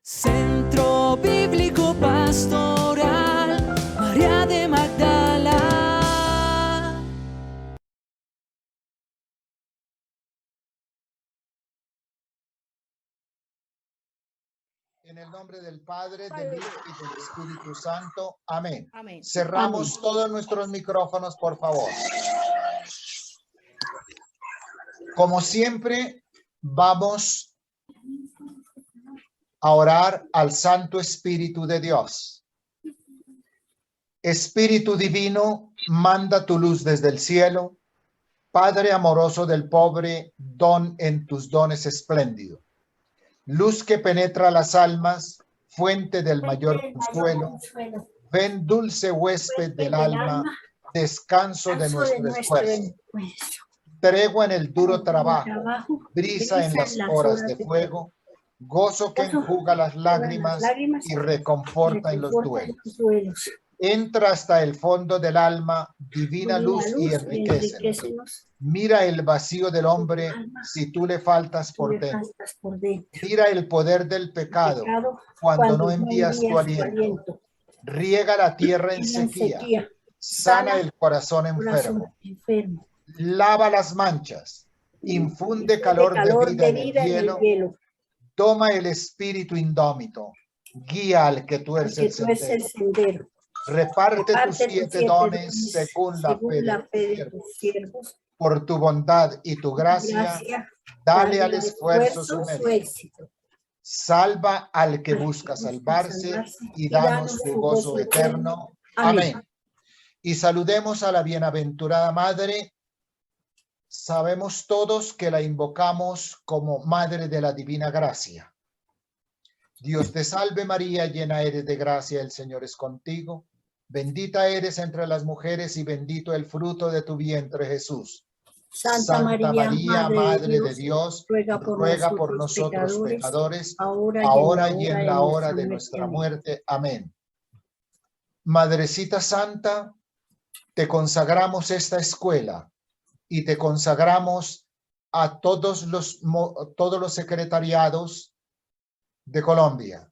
Centro Bíblico Pastoral María de Magdala. En el nombre del Padre, del Hijo y del Espíritu Santo. Amén. Amén. Cerramos todos nuestros micrófonos, por favor. Como siempre, vamos a orar al Santo Espíritu de Dios. Espíritu divino, manda tu luz desde el cielo. Padre amoroso del pobre, don en tus dones espléndido. Luz que penetra las almas, fuente del mayor consuelo. Ven, dulce huésped del alma, descanso de nuestro esfuerzo. Tregua en el duro trabajo, brisa en las horas de fuego, gozo que enjuga las lágrimas y reconforta en los duelos. Entra hasta el fondo del alma, divina luz y enriquecenos. Mira el vacío del hombre si tú le faltas por dentro. Mira el poder del pecado cuando no envías tu aliento. Riega la tierra en sequía, sana el corazón enfermo. Lava las manchas, infunde calor de vida en el hielo, toma el espíritu indómito, guía al que tuerce el sendero. Reparte tus 7 dones según la fe de tus siervos. Por tu bondad y tu gracia, dale al esfuerzo su mérito. Salva al que busca salvarse y danos tu gozo eterno. Amén. Y saludemos a la bienaventurada Madre. Sabemos todos que la invocamos como Madre de la Divina Gracia. Dios te salve María, llena eres de gracia, el Señor es contigo. Bendita eres entre las mujeres y bendito el fruto de tu vientre, Jesús. Santa María, Madre de Dios, ruega por nosotros pecadores, ahora y en la hora de nuestra muerte. Amén. Madrecita Santa, te consagramos esta escuela y te consagramos a todos los secretariados de Colombia.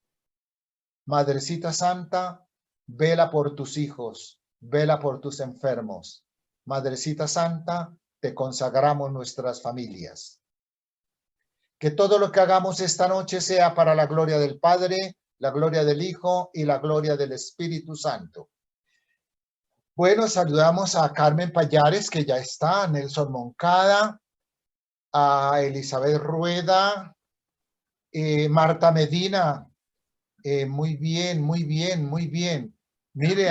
Madrecita Santa, vela por tus hijos, vela por tus enfermos. Madrecita Santa, te consagramos nuestras familias. Que todo lo que hagamos esta noche sea para la gloria del Padre, la gloria del Hijo y la gloria del Espíritu Santo. Bueno, saludamos a Carmen Payares, que ya está, a Nelson Moncada, a Elizabeth Rueda, Marta Medina. Muy bien, muy bien, muy bien. Mire,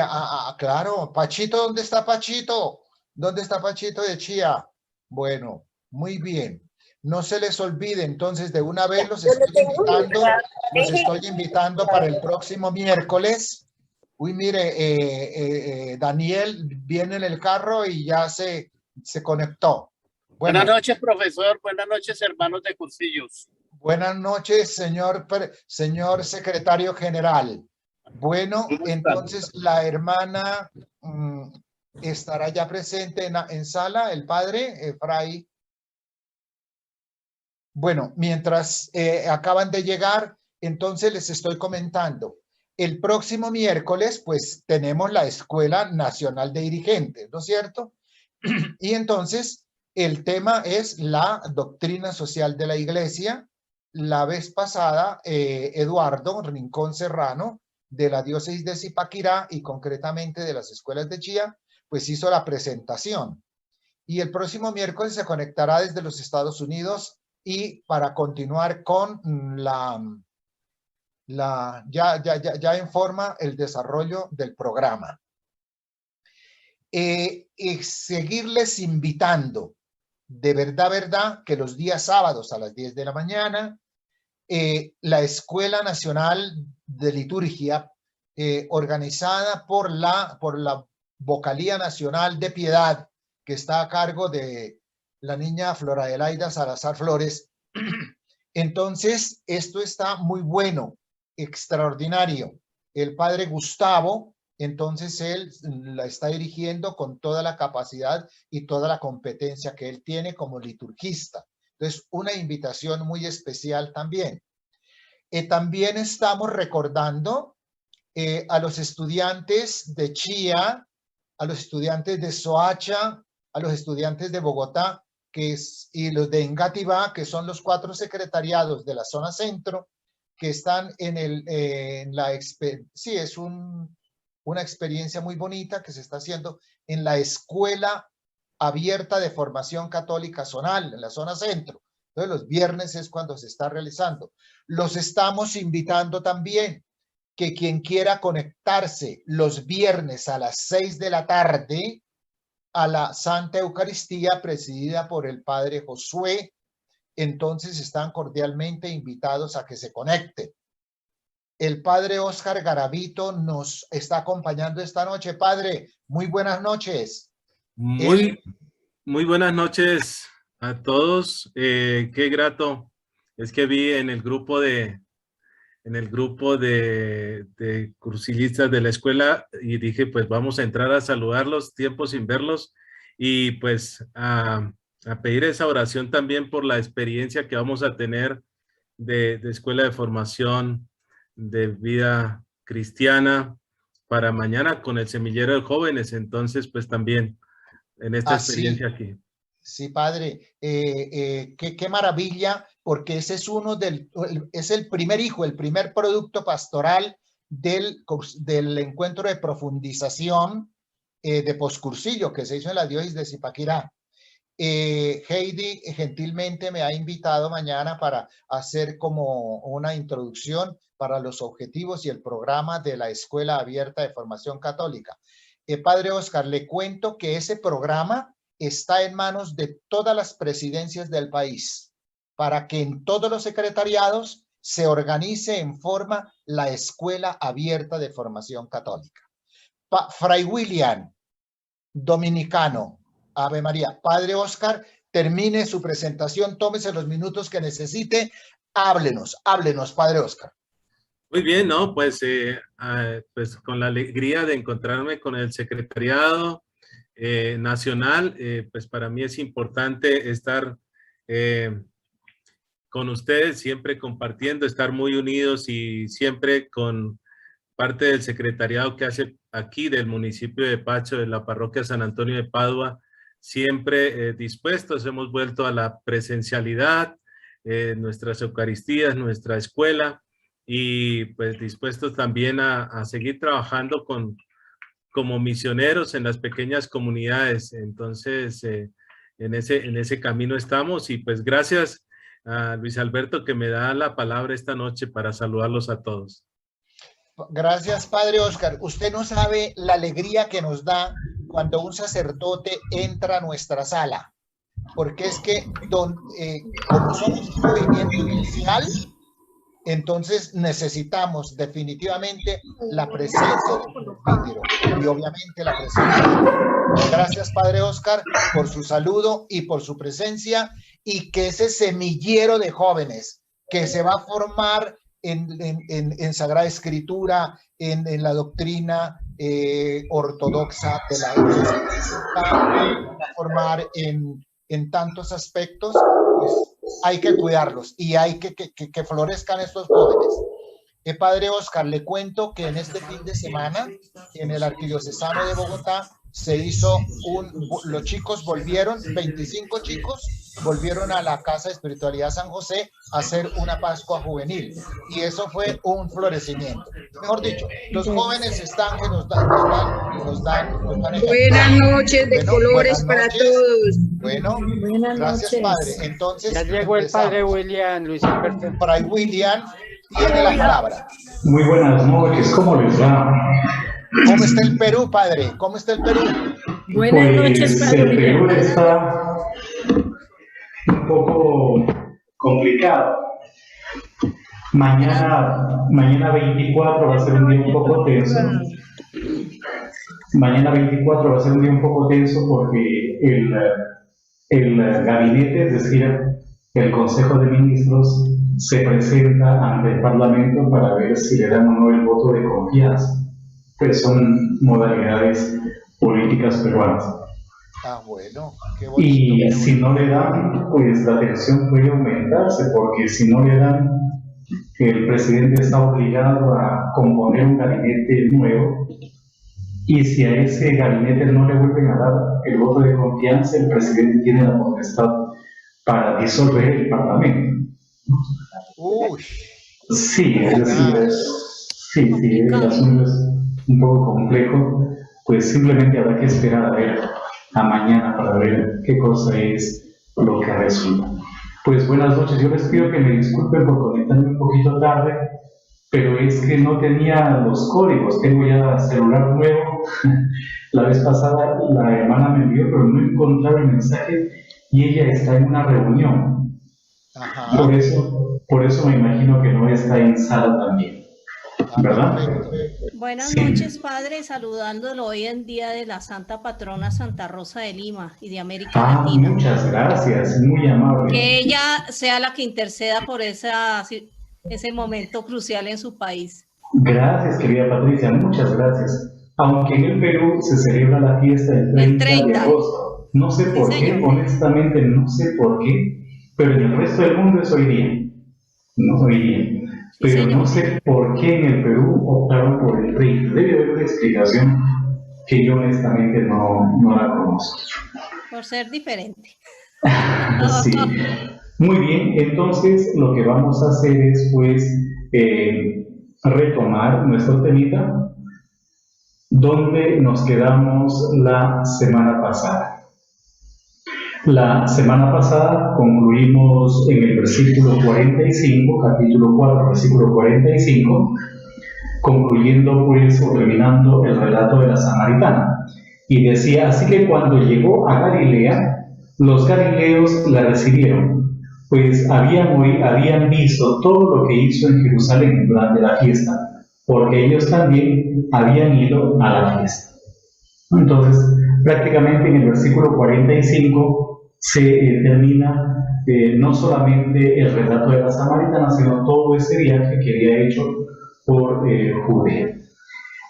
claro, Pachito, ¿dónde está Pachito? ¿Dónde está Pachito de Chía? Bueno, muy bien. No se les olvide, entonces, de una vez los estoy invitando para el próximo miércoles. Uy, mire, Daniel viene en el carro y ya se conectó. Bueno, buenas noches, profesor. Buenas noches, hermanos de cursillos. Buenas noches, señor secretario general. Bueno, entonces la hermana estará ya presente en sala, el padre, Fray. Bueno, mientras acaban de llegar, entonces les estoy comentando. El próximo miércoles, pues, tenemos la Escuela Nacional de Dirigentes, ¿no es cierto? Y entonces, el tema es la doctrina social de la Iglesia. La vez pasada, Eduardo Rincón Serrano, de la diócesis de Zipaquirá y concretamente de las escuelas de Chía, pues hizo la presentación. Y el próximo miércoles se conectará desde los Estados Unidos y para continuar con ya en forma el desarrollo del programa. Y seguirles invitando, de verdad, que los días sábados a las 10 de la mañana, la Escuela Nacional de Liturgia, organizada por la Vocalía Nacional de Piedad, que está a cargo de la niña Flora Adelaida Salazar Flores. Entonces, esto está muy bueno, extraordinario. El padre Gustavo, entonces él la está dirigiendo con toda la capacidad y toda la competencia que él tiene como liturgista. Entonces, una invitación muy especial también. También estamos recordando a los estudiantes de Chía, a los estudiantes de Soacha, a los estudiantes de Bogotá y los de Engativá, que son los 4 secretariados de la zona centro, que están sí, es una experiencia muy bonita que se está haciendo en la Escuela Abierta de Formación Católica Zonal, en la zona centro. Entonces, los viernes es cuando se está realizando. Los estamos invitando también que quien quiera conectarse los viernes a las 6 de la tarde a la Santa Eucaristía presidida por el Padre Josué, entonces están cordialmente invitados a que se conecten. El Padre Óscar Garavito nos está acompañando esta noche. Padre, muy buenas noches. Muy buenas noches a todos. Qué grato es que vi en el grupo de cursillistas de la escuela y dije, pues vamos a entrar a saludarlos, tiempo sin verlos, y pues a pedir esa oración también por la experiencia que vamos a tener de escuela de formación de vida cristiana para mañana con el semillero de jóvenes. Entonces, pues también en esta experiencia aquí. Sí, padre, qué maravilla, porque ese es es el primer hijo, el primer producto pastoral del encuentro de profundización de poscursillo que se hizo en la diócesis de Zipaquirá. Heidi gentilmente me ha invitado mañana para hacer como una introducción para los objetivos y el programa de la Escuela Abierta de Formación Católica. Padre Óscar, le cuento que ese programa está en manos de todas las presidencias del país para que en todos los secretariados se organice en forma la Escuela Abierta de Formación Católica. Fray William, dominicano, Ave María. Padre Óscar, termine su presentación, tómese los minutos que necesite, háblenos, Padre Óscar. Muy bien, ¿no? Pues con la alegría de encontrarme con el secretariado nacional, pues para mí es importante estar con ustedes, siempre compartiendo, estar muy unidos y siempre con parte del secretariado que hace aquí del municipio de Pacho, de la parroquia San Antonio de Padua, siempre dispuestos. Hemos vuelto a la presencialidad, nuestras Eucaristías, nuestra escuela, y pues dispuestos también a seguir trabajando como misioneros en las pequeñas comunidades. Entonces, en ese camino estamos, y pues gracias a Luis Alberto que me da la palabra esta noche para saludarlos a todos. Gracias, Padre Óscar. Usted no sabe la alegría que nos da cuando un sacerdote entra a nuestra sala, porque es que como somos un movimiento inicial, entonces necesitamos definitivamente la presencia del presbítero y obviamente la presencia. Gracias, Padre Óscar, por su saludo y por su presencia, y que ese semillero de jóvenes que se va a formar en Sagrada Escritura, en la doctrina ortodoxa de la Iglesia, va a formar en tantos aspectos, pues hay que cuidarlos y hay que florezcan estos jóvenes. Padre Óscar, le cuento que en este fin de semana, en el Arquidiocesano de Bogotá, se hizo los chicos volvieron, 25 chicos, volvieron a la Casa de Espiritualidad San José a hacer una Pascua juvenil, y eso fue un florecimiento. Mejor dicho, los jóvenes están que nos dan buenas noches de colores para todos. Bueno, buenas gracias, noches. Padre. Entonces, ya llegó el Padre William, Luis Alberto. Fray William tiene la palabra. Muy buenas noches, ¿cómo les va? ¿Cómo está el Perú, Padre? ¿Cómo está el Perú? Buenas noches, Padre. El Perú está un poco complicado. Mañana 24 va a ser un día un poco tenso. Mañana 24 va a ser un día un poco tenso porque el gabinete, es decir, el Consejo de Ministros, se presenta ante el Parlamento para ver si le dan o no el voto de confianza. Pero son modalidades políticas peruanas. Ah, bueno, qué bonito. Y si no le dan, pues la tensión puede aumentarse, porque si no le dan, el presidente está obligado a componer un gabinete nuevo, y si a ese gabinete no le vuelven a dar el voto de confianza, el presidente tiene la potestad para disolver el Parlamento. Uy, Sí, es decir, sí, el asunto es un poco complejo, pues simplemente habrá que esperar a mañana para ver qué cosa es lo que resulta. Pues buenas noches, yo les pido que me disculpen por conectarme un poquito tarde, pero es que no tenía los códigos, tengo ya celular nuevo. La vez pasada la hermana me envió, pero no encontraba el mensaje y ella está en una reunión. ajá. Por eso me imagino que no está en sala también, ¿verdad? Buenas Sí. noches, padre, saludándolo hoy en día de la Santa Patrona Santa Rosa de Lima y de América Latina. Muchas gracias, muy amable. Que ella sea la que interceda por ese momento crucial en su país. Gracias, querida Patricia, muchas gracias. Aunque en el Perú se celebra la fiesta el 30 de agosto, no sé por qué, señor. honestamente no sé por qué, pero en el resto del mundo es hoy día, no hoy día. Pero señor. no sé por qué en el Perú optaron por el 30. Debe haber una explicación que yo honestamente no la conozco. Por ser diferente. Sí. Muy bien, entonces lo que vamos a hacer es pues retomar nuestro temita donde nos quedamos la semana pasada. La semana pasada concluimos en el versículo 45, capítulo 4, versículo 45, concluyendo pues o terminando el relato de la samaritana. Y decía, así que cuando llegó a Galilea, los galileos la recibieron, pues habían visto todo lo que hizo en Jerusalén durante la fiesta, porque ellos también habían ido a la fiesta. Entonces, prácticamente en el versículo 45 se termina no solamente el relato de la samaritana, sino todo ese viaje que había hecho por Judea.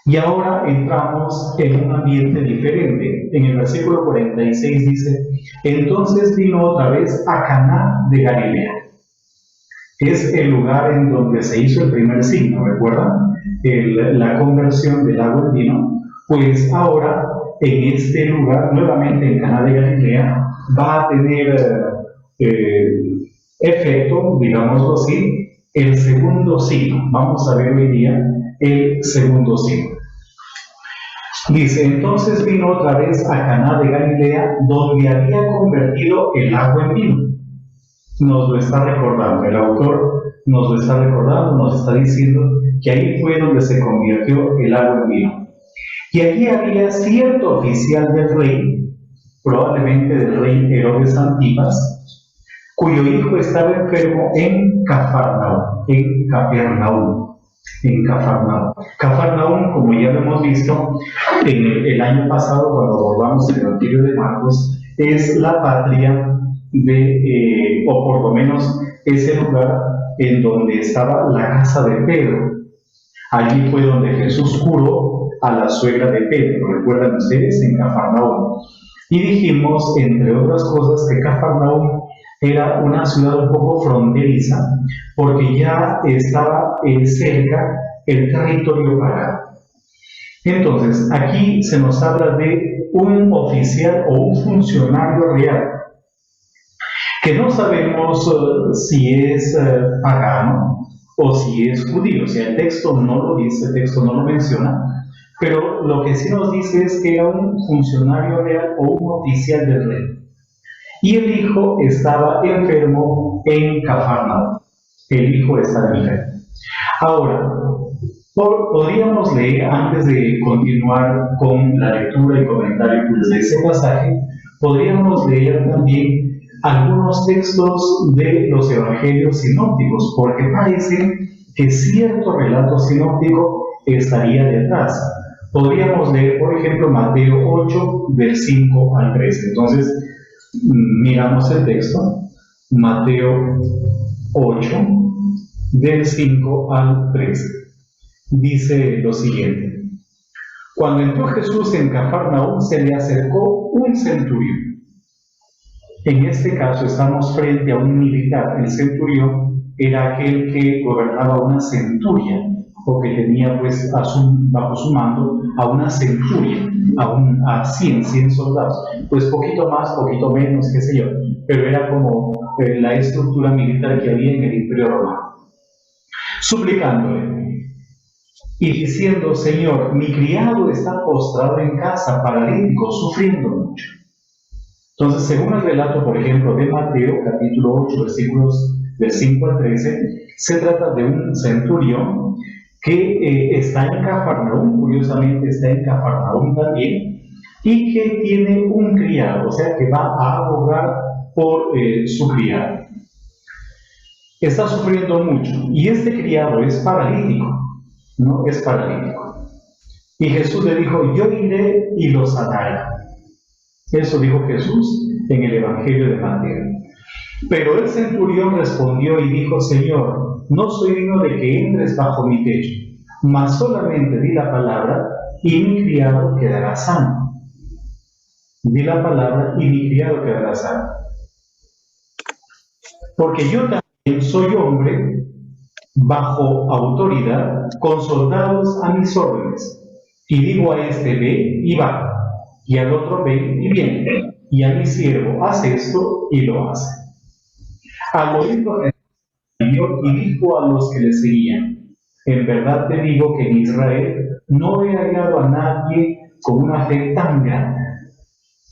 Y ahora entramos en un ambiente diferente. En el versículo 46 dice, entonces vino otra vez a Caná de Galilea. Es el lugar en donde se hizo el primer signo, ¿recuerdan? La conversión del agua en vino. Pues ahora, en este lugar, nuevamente en Caná de Galilea, va a tener efecto, digámoslo así, el segundo signo. Vamos a ver hoy día el segundo signo. Dice, entonces vino otra vez a Caná de Galilea, donde había convertido el agua en vino. Nos lo está recordando, el autor nos lo está recordando, nos está diciendo que ahí fue donde se convirtió el agua en vino. Y allí había cierto oficial del rey, probablemente del rey Herodes Antipas, cuyo hijo estaba enfermo en Cafarnaúm, en Cafarnaúm. Cafarnaúm, como ya lo hemos visto en el año pasado, cuando abordamos el Evangelio de Marcos, es la patria o por lo menos es el lugar en donde estaba la casa de Pedro. Allí fue donde Jesús curó a la suegra de Pedro, recuerdan ustedes, en Cafarnaúm. Y dijimos, entre otras cosas, que Cafarnaúm era una ciudad un poco fronteriza, porque ya estaba cerca el territorio pagano. Entonces, aquí se nos habla de un oficial o un funcionario real, que no sabemos si es pagano o si es judío. O sea, el texto no lo dice, el texto no lo menciona, pero lo que sí nos dice es que era un funcionario real o un oficial del rey. Y el hijo estaba enfermo en Cafarnaúm. El hijo estaba enfermo. Ahora, podríamos leer, antes de continuar con la lectura y comentario de ese pasaje, podríamos leer también algunos textos de los evangelios sinópticos, porque parece que cierto relato sinóptico estaría detrás. Podríamos leer, por ejemplo, Mateo 8, del 5 al 13. Entonces, miramos el texto, Mateo 8, del 5 al 13. Dice lo siguiente: cuando entró Jesús en Cafarnaúm, se le acercó un centurión. En este caso estamos frente a un militar. El centurión era aquel que gobernaba una centuria, o que tenía pues bajo su mando a una centuria, a 100 soldados, pues poquito más, poquito menos, qué sé yo, pero era como la estructura militar que había en el Imperio Romano. Suplicándole y diciendo: Señor, mi criado está postrado en casa, paralítico, sufriendo mucho. Entonces, según el relato, por ejemplo, de Mateo, capítulo 8, versículos del 5 al 13, se trata de un centurión que está en Cafarnaúm, curiosamente está en Cafarnaúm también, y que tiene un criado, o sea que va a abogar por su criado. Está sufriendo mucho, y este criado es paralítico, ¿no? Es paralítico. Y Jesús le dijo: yo iré y lo sanaré. Eso dijo Jesús en el Evangelio de Mateo. Pero el centurión respondió y dijo: Señor, no soy digno de que entres bajo mi techo, mas solamente di la palabra y mi criado quedará sano. Di la palabra y mi criado quedará sano. Porque yo también soy hombre bajo autoridad, con soldados a mis órdenes. Y digo a este: ve y va, y al otro: ve y viene, y a mi siervo: haz esto, y lo hace. Al oírlo y dijo a los que le seguían: en verdad te digo que en Israel no he hallado a nadie con una fe tan grande.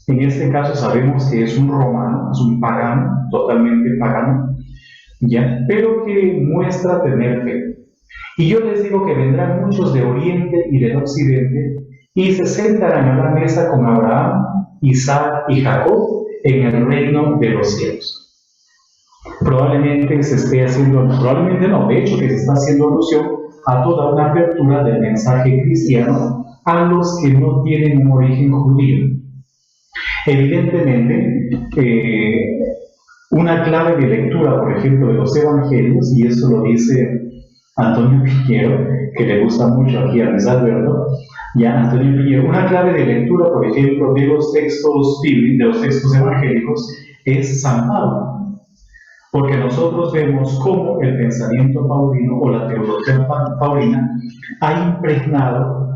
En este caso sabemos que es un romano, es un pagano, totalmente pagano, ¿ya? Pero que muestra tener fe. Y yo les digo que vendrán muchos de oriente y del occidente y se sentarán a la mesa con Abraham, Isaac y Jacob en el reino de los cielos. Probablemente se esté haciendo, probablemente no, de hecho que se está haciendo alusión a toda una apertura del mensaje cristiano a los que no tienen un origen judío. Evidentemente, una clave de lectura, por ejemplo, de los evangelios, y eso lo dice Antonio Piñero, que le gusta mucho aquí a Luis Alberto, ya Antonio Piñero, una clave de lectura, por ejemplo, de los textos bíblicos, de los textos evangélicos, es San Pablo. Porque nosotros vemos cómo el pensamiento paulino o la teología paulina ha impregnado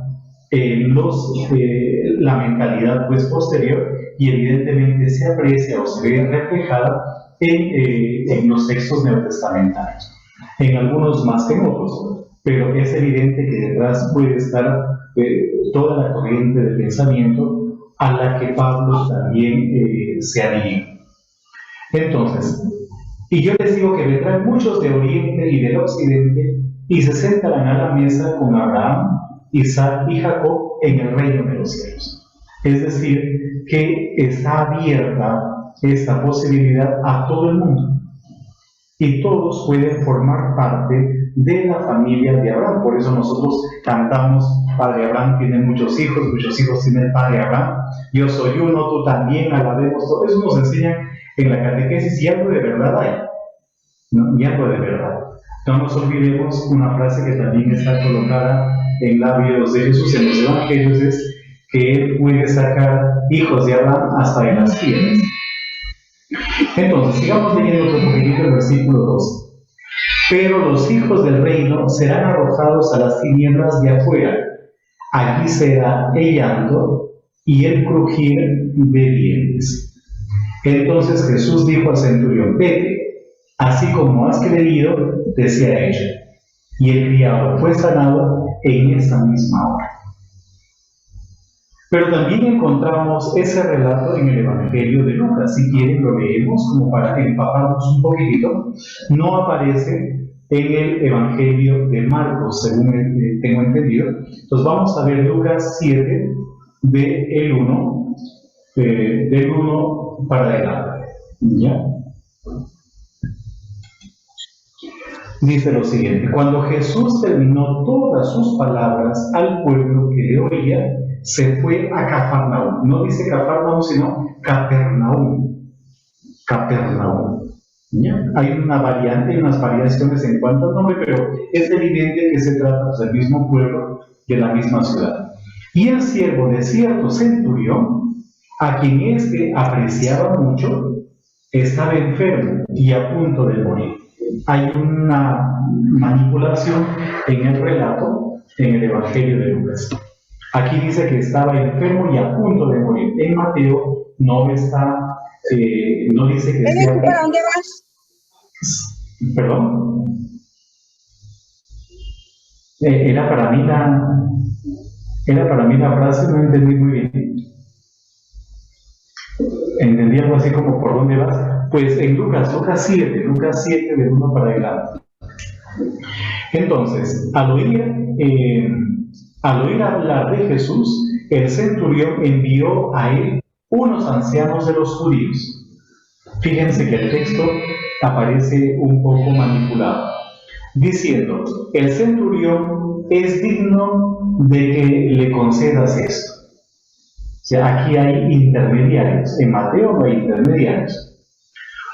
la mentalidad pues, posterior, y evidentemente se aprecia o se ve reflejada en los textos neotestamentarios, en algunos más que en otros, pero es evidente que detrás puede estar toda la corriente de pensamiento a la que Pablo también se adhiere. Entonces, y yo les digo que vendrán muchos de oriente y del occidente y se sentarán a la mesa con Abraham, Isaac y Jacob en el reino de los cielos. Es decir, que está abierta esta posibilidad a todo el mundo. Y todos pueden formar parte de la familia de Abraham. Por eso nosotros cantamos: Padre Abraham tiene muchos hijos tiene el Padre Abraham. Yo soy uno, tú también, alabemos. Todo eso nos enseña en la catequesis, y algo de verdad hay, ¿no? Y algo de verdad. No nos olvidemos una frase que también está colocada en labios de Jesús en los evangelios, es que Él puede sacar hijos de Abraham hasta de las piedras. Entonces, sigamos leyendo otro poquitito el versículo 2. Pero los hijos del reino serán arrojados a las tinieblas de afuera. Allí será el llanto y el crujir de dientes. Entonces Jesús dijo al centurión: vete, así como has creído, te sea hecho. Y el criado fue sanado en esa misma hora. Pero también encontramos ese relato en el Evangelio de Lucas. Si quieren lo leemos como para empaparnos un poquitito. No aparece en el Evangelio de Marcos, según tengo entendido. Entonces vamos a ver Lucas 7, del 1 para adelante. ¿Ya? Dice lo siguiente: cuando Jesús terminó todas sus palabras al pueblo que le oía, se fue a Cafarnaúm. No dice Cafarnaúm, sino Capernaúm. Capernaúm. ¿Ya? Hay una variante, hay unas variaciones en cuanto al nombre, pero es evidente que se trata del mismo pueblo, de la misma ciudad. Y el siervo de cierto centurión, a quien éste apreciaba mucho, estaba enfermo y a punto de morir. hay una manipulación en el relato en el Evangelio de Lucas. Aquí dice que estaba enfermo y a punto de morir. En Mateo no está, no dice que sea... ¿Para dónde vas? Perdón. Era para mí la frase, no entendí muy bien. Entendí algo así como ¿por dónde vas? Pues en Lucas 7 del 1 para adelante. Entonces, al oír hablar de Jesús, el centurión envió a él unos ancianos de los judíos. Fíjense que el texto aparece un poco manipulado, diciendo: el centurión es digno de que le concedas esto. O sea, aquí hay intermediarios. En Mateo no hay intermediarios.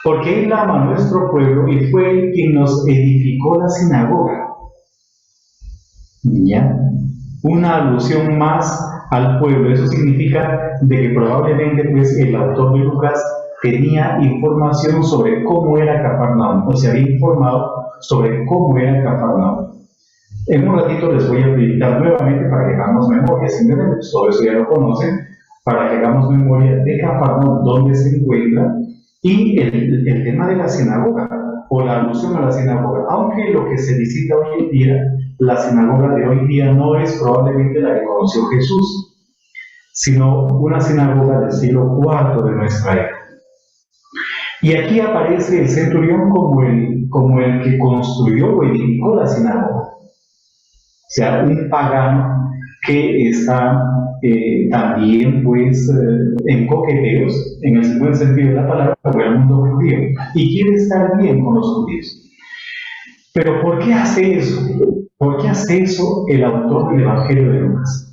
Porque Él ama a nuestro pueblo y fue Él quien nos edificó la sinagoga. ¿Ya? Una alusión más al pueblo. Eso significa de que probablemente pues, el autor de Lucas tenía información sobre cómo era Cafarnaúm, o se había informado sobre cómo era Cafarnaúm. En un ratito les voy a explicar nuevamente para que hagamos memoria, simplemente pues, todo eso ya lo conocen, para que hagamos memoria de Cafarnaúm, dónde se encuentra, y el tema de la sinagoga, o la alusión a la sinagoga, aunque lo que se visita hoy en día, la sinagoga de hoy día no es probablemente la que conoció Jesús, sino una sinagoga del siglo IV de nuestra era. Y aquí aparece el centurión como el que construyó o edificó la sinagoga. O sea, un pagano que está también pues en coqueteos, en el buen sentido de la palabra, con el mundo judío, y quiere estar bien con los judíos. Pero ¿por qué hace eso? ¿Por qué hace eso el autor del Evangelio de Lucas?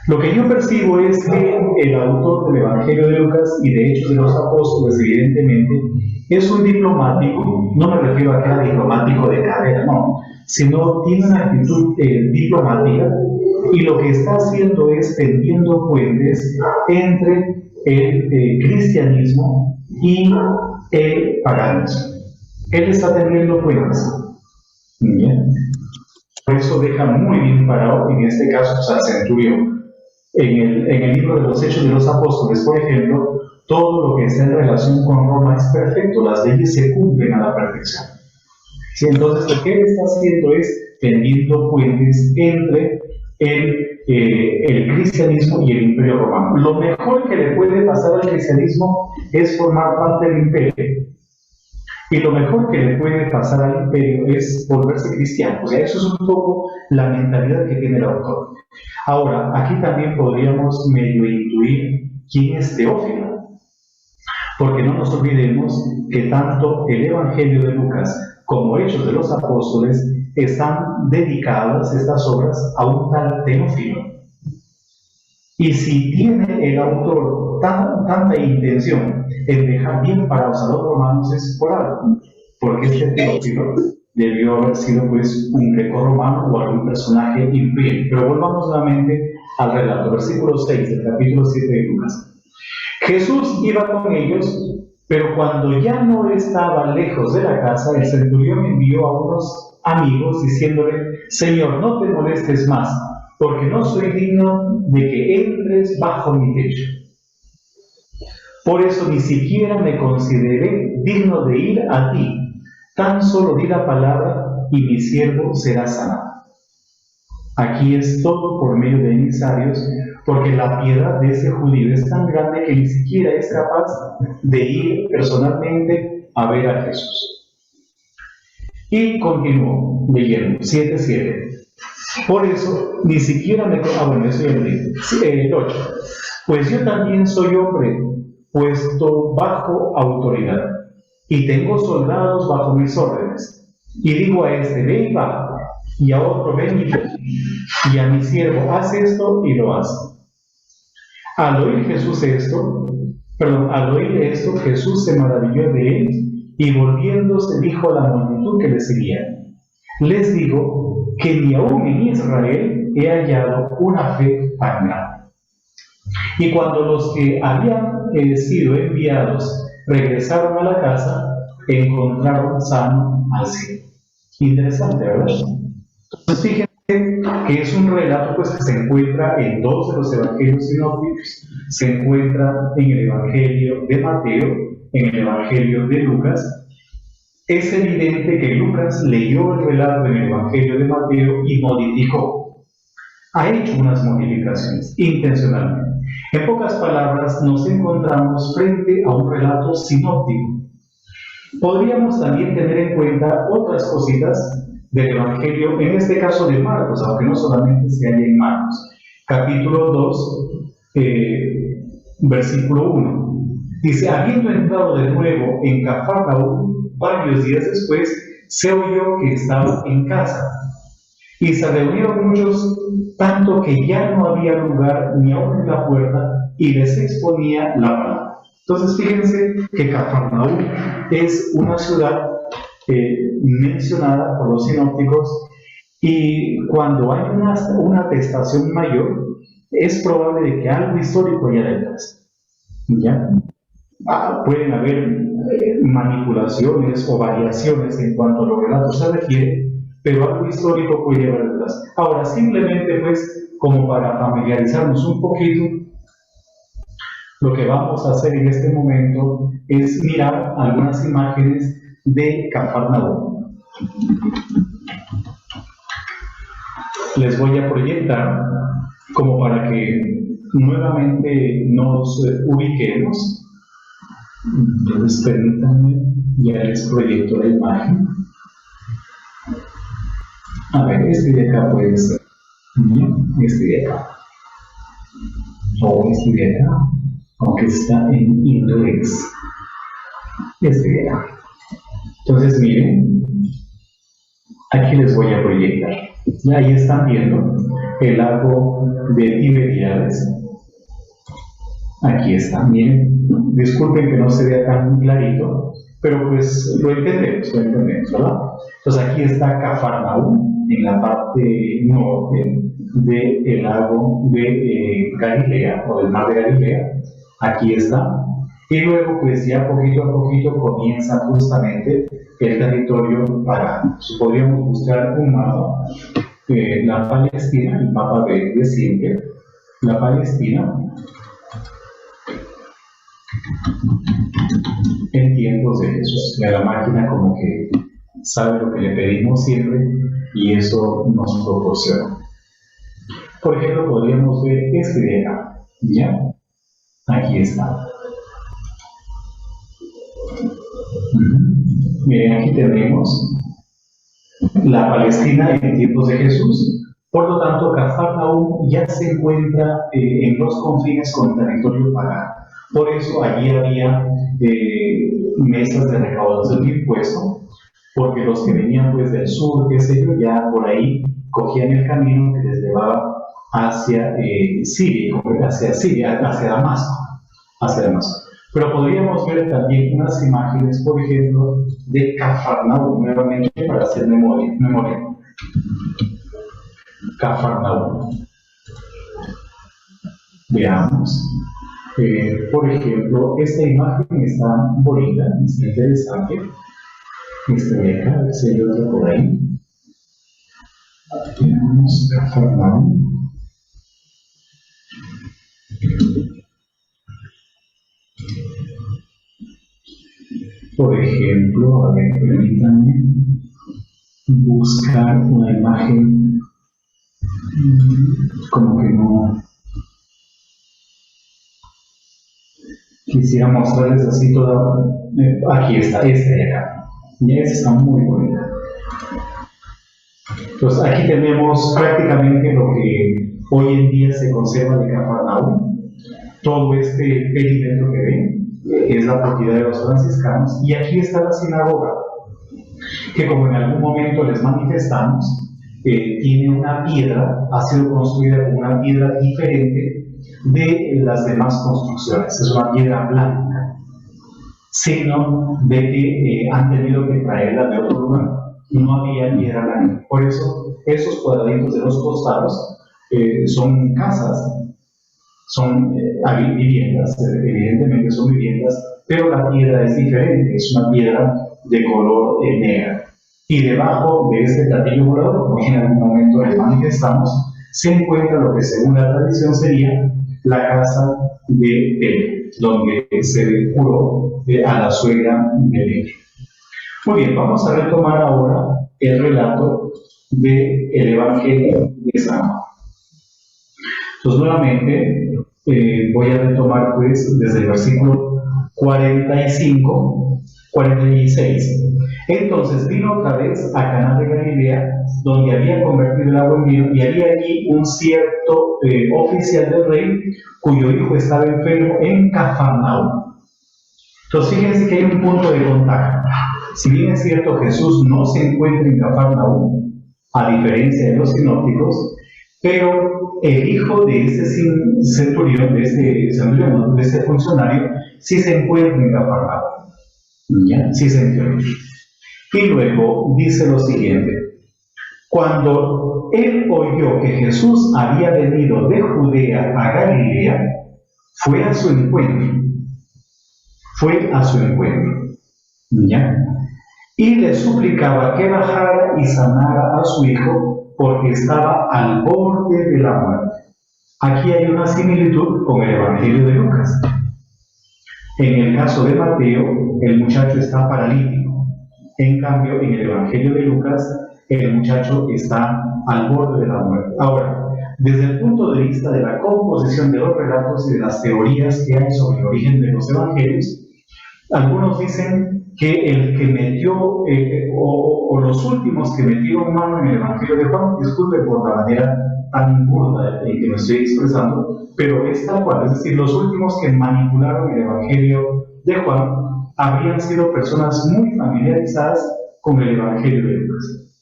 Lo que yo percibo es que el autor del Evangelio de Lucas y de Hechos de los Apóstoles, evidentemente, es un diplomático. No me refiero a que era diplomático de carrera, no, sino tiene una actitud diplomática, y lo que está haciendo es tendiendo puentes entre el cristianismo y el paganismo. Él está tendiendo puentes. ¿Bien? Por eso deja muy bien parado, en este caso, al centurión. En el libro de los Hechos de los Apóstoles, por ejemplo, todo lo que está en relación con Roma es perfecto, las leyes se cumplen a la perfección. ¿Sí? Entonces, lo que él está haciendo es tendiendo puentes entre el cristianismo y el imperio romano. Lo mejor que le puede pasar al cristianismo es formar parte del imperio. Y lo mejor que le puede pasar al imperio es volverse cristiano. O sea, eso es un poco la mentalidad que tiene el autor. Ahora, aquí también podríamos medio intuir quién es Teófilo. Porque no nos olvidemos que tanto el Evangelio de Lucas como Hechos de los Apóstoles están dedicadas estas obras a un tal Teófilo. Y si tiene el autor tanta intención en dejar bien parados a los romanos es por algo, porque este Teófilo debió haber sido pues un greco-romano o algún personaje infiel. Pero volvamos nuevamente al relato, versículo 6 del capítulo 7 de Lucas. Jesús iba con ellos, pero cuando ya no estaba lejos de la casa, el centurión envió a unos amigos diciéndole: Señor, no te molestes más, porque no soy digno de que entres bajo mi techo. Por eso ni siquiera me consideré digno de ir a ti. Tan solo di la palabra y mi siervo será sanado. Aquí es todo por medio de emisarios, porque la piedad de ese judío es tan grande que ni siquiera es capaz de ir personalmente a ver a Jesús. Y continuó leyendo, 7:7. Por eso, ni siquiera me... bueno, eso ya lo dije. El 8. Pues yo también soy hombre, puesto bajo autoridad, y tengo soldados bajo mis órdenes. Y digo a este, ve y va, y a otro, ven y ve, y a mi siervo, haz esto, y lo hace. Al oír esto, Jesús se maravilló de él, y volviéndose dijo a la multitud que le seguía: les digo que ni aún en Israel he hallado una fe tan grande. Y cuando los que habían sido enviados regresaron a la casa, encontraron sano al ciego. Interesante, ¿verdad? Entonces fíjense que es un relato pues, que se encuentra en dos de los evangelios sinópticos, se encuentra en el evangelio de Mateo, en el evangelio de Lucas. Es evidente que Lucas leyó el relato en el evangelio de Mateo y modificó, ha hecho unas modificaciones intencionalmente. En pocas palabras, nos encontramos frente a un relato sinóptico. Podríamos también tener en cuenta otras cositas del Evangelio, en este caso de Marcos, aunque no solamente se halla en Marcos. Capítulo 2, versículo 1. Dice, habiendo entrado de nuevo en Cafarnaúm, varios días después, se oyó que estaba en casa. Y se reunieron muchos, tanto que ya no había lugar ni aún en la puerta, y les exponía la palabra. Entonces, fíjense que Cafarnaúm es una ciudad mencionada por los sinópticos, y cuando hay una atestación mayor, es probable de que algo histórico haya detrás. ¿Ya? Pueden haber manipulaciones o variaciones en cuanto a los relatos se refiere, pero algo histórico puede haber detrás. Ahora, simplemente pues, como para familiarizarnos un poquito, lo que vamos a hacer en este momento es mirar algunas imágenes de Cafarnaúm. Les voy a proyectar como para que nuevamente nos ubiquemos. Entonces permítanme, ya les proyecto la imagen. A ver, este de acá puede ser. Este de acá. O este de acá, aunque está en inglés. Este de acá. Entonces miren, aquí les voy a proyectar. Y ahí están viendo el lago de Tiberíades. Aquí está, miren. Disculpen que no se vea tan clarito, pero pues lo entendemos, ¿verdad? Entonces aquí está Cafarnaúm, en la parte norte del lago de Galilea, o del mar de Galilea. Aquí está. Y luego, pues ya poquito a poquito comienza justamente el territorio pagano. Podríamos buscar un mapa, la Palestina, el mapa de siempre, la Palestina, en tiempos de Jesús. La máquina como que sabe lo que le pedimos siempre y eso nos proporciona. Por ejemplo, podríamos ver este de acá, ¿ya? Aquí está. Miren, aquí tenemos la Palestina en tiempos de Jesús. Por lo tanto, Cafarnaúm ya se encuentra en los confines con el territorio pagano. Por eso allí había mesas de recaudación de impuestos, porque los que venían pues del sur, qué sé yo, ya por ahí cogían el camino que les llevaba hacia Siria, hacia Damasco. Pero podríamos ver también unas imágenes, por ejemplo, de Cafarnaúm, nuevamente para hacer memoria. Cafarnaúm. Veamos. Por ejemplo, esta imagen está bonita, es interesante. Este de acá, si hay otro por ahí. Veamos Cafarnaúm. Por ejemplo, a ver, permítanme buscar una imagen como que no quisiera mostrarles así toda. Aquí está, esta de acá. Y esta está muy bonita. Entonces, aquí tenemos prácticamente lo que hoy en día se conserva de Cafarnaúm. Todo este perímetro que ven es la propiedad de los franciscanos, y aquí está la sinagoga, que como en algún momento les manifestamos, tiene una piedra, ha sido construida con una piedra diferente de las demás construcciones, es una piedra blanca, signo de que han tenido que traerla de otro lugar, no había piedra blanca. Por eso esos cuadraditos de los costados son casas, son viviendas, evidentemente son viviendas, pero la piedra es diferente, es una piedra de color negro. Y debajo de este platillo volador, como en algún momento les manifestamos, se encuentra lo que según la tradición sería la casa de Pedro, donde se le juró a la suegra de Pedro. Muy bien, vamos a retomar ahora el relato del Evangelio de San Juan. Entonces, nuevamente, voy a retomar pues desde el versículo 46. Entonces vino otra vez a Caná de Galilea, donde había convertido el agua en vino, y había allí un cierto oficial del rey, cuyo hijo estaba enfermo en Cafarnaúm. Entonces fíjense que hay un punto de contacto. Si bien es cierto, Jesús no se encuentra en Cafarnaúm, a diferencia de los sinópticos, pero el hijo de este centurión, de este funcionario, sí se encuentra en Cafarnaúm. ¿Ya? Sí se encuentra. Y luego dice lo siguiente: cuando él oyó que Jesús había venido de Judea a Galilea, fue a su encuentro. ¿Ya? Y le suplicaba que bajara y sanara a su hijo, porque estaba al borde de la muerte. Aquí hay una similitud con el Evangelio de Lucas. En el caso de Mateo, el muchacho está paralítico. En cambio, en el Evangelio de Lucas, el muchacho está al borde de la muerte. Ahora, desde el punto de vista de la composición de los relatos y de las teorías que hay sobre el origen de los evangelios, algunos dicen que el que metió, o los últimos que metieron mano en el Evangelio de Juan, disculpe por la manera tan burda en que me estoy expresando, pero es tal cual, es decir, los últimos que manipularon el Evangelio de Juan habrían sido personas muy familiarizadas con el Evangelio de Lucas.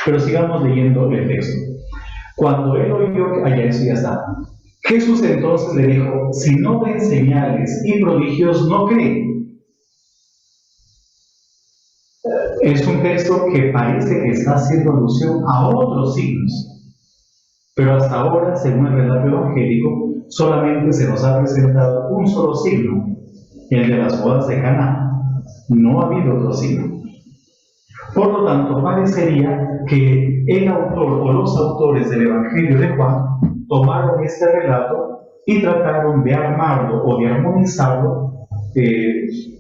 Pero sigamos leyendo el texto. Cuando él oyó que eso ya está. Jesús entonces le dijo: si no ven señales y prodigios, no creen. Es un texto que parece que está haciendo alusión a otros signos, pero hasta ahora, según el relato evangélico, solamente se nos ha presentado un solo signo, el de las bodas de Caná. No ha habido otro signo. Por lo tanto, parecería que el autor o los autores del Evangelio de Juan tomaron este relato y trataron de armarlo o de armonizarlo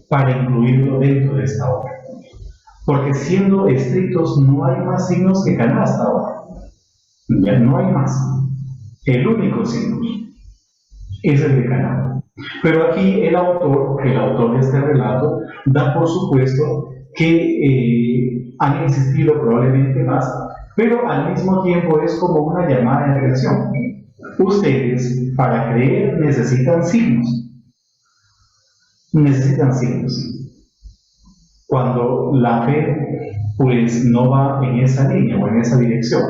para incluirlo dentro de esta obra. Porque siendo estrictos, no hay más signos que Caná hasta ahora. Ya no hay más. El único signo es el de Caná. Pero aquí el autor de este relato, da por supuesto que han existido probablemente más, pero al mismo tiempo es como una llamada de atención. Ustedes, para creer, necesitan signos. Cuando la fe pues no va en esa línea o en esa dirección,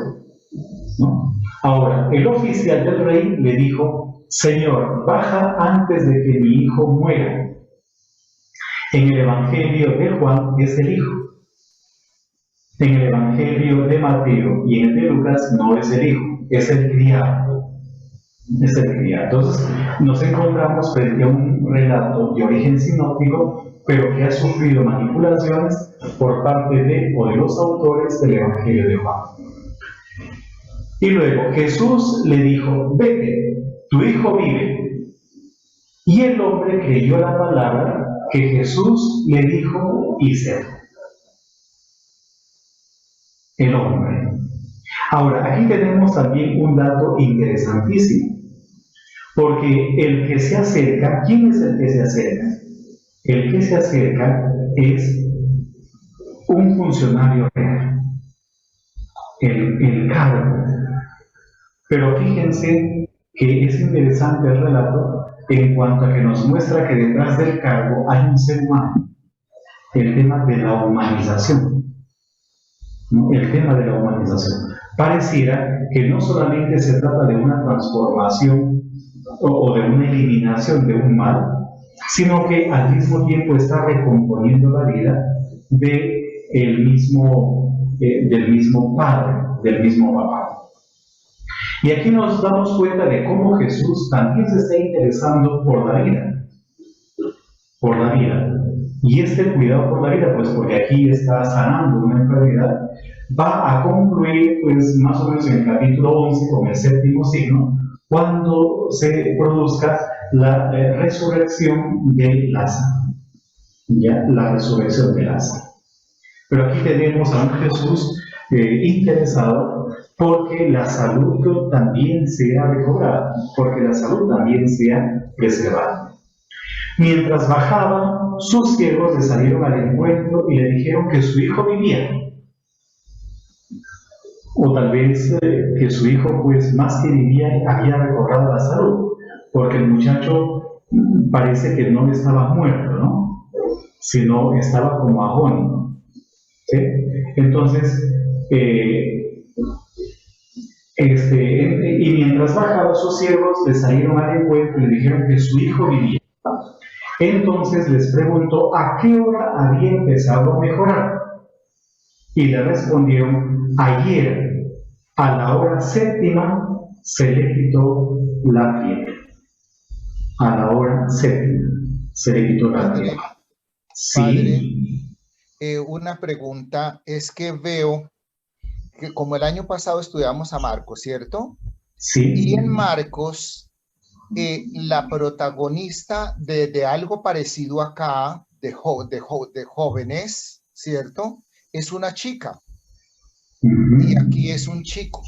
¿no? Ahora, el oficial del rey le dijo: Señor, baja antes de que mi hijo muera. En el Evangelio de Juan es el hijo. En el Evangelio de Mateo y en el de Lucas no es el hijo, es el criado. Entonces, nos encontramos frente a un relato de origen sinóptico, pero que ha sufrido manipulaciones por parte de los autores del Evangelio de Juan. Y luego Jesús le dijo: vete, tu hijo vive. Y el hombre creyó la palabra que Jesús le dijo y se fue. El hombre. Ahora, aquí tenemos también un dato interesantísimo, porque el que se acerca, ¿quién es el que se acerca? El que se acerca es un funcionario real, el cargo. Pero fíjense que es interesante el relato en cuanto a que nos muestra que detrás del cargo hay un ser humano. El tema de la humanización. El tema de la humanización. Pareciera que no solamente se trata de una transformación o de una eliminación de un mal, sino que al mismo tiempo está recomponiendo la vida del mismo padre, del mismo papá. Y aquí nos damos cuenta de cómo Jesús también se está interesando por la vida. Y este cuidado por la vida, pues porque aquí está sanando una enfermedad, va a concluir pues más o menos en el capítulo 11 con el séptimo signo, cuando se produzca la resurrección de Lázaro. Ya, la resurrección de Lázaro. Pero aquí tenemos a un Jesús interesado porque la salud también sea recobrada, porque la salud también sea preservada. Mientras bajaba, sus siervos le salieron al encuentro y le dijeron que su hijo vivía. O tal vez que su hijo, pues más que vivía, había recobrado la salud, porque el muchacho parece que no estaba muerto, ¿no? Sino estaba como agónico. ¿Sí? Entonces, y mientras bajaba, sus siervos le salieron al encuentro y le dijeron que su hijo vivía. Entonces les preguntó a qué hora había empezado a mejorar. Y le respondieron: ayer, a la hora séptima, se le quitó la fiebre. A la hora séptima, se le quitó la fiebre. Sí. Padre, una pregunta, es que veo que como el año pasado estudiamos a Marcos, ¿cierto? Sí. Y en Marcos, la protagonista de algo parecido acá, de jóvenes, ¿cierto? Es una chica. Y aquí es un chico.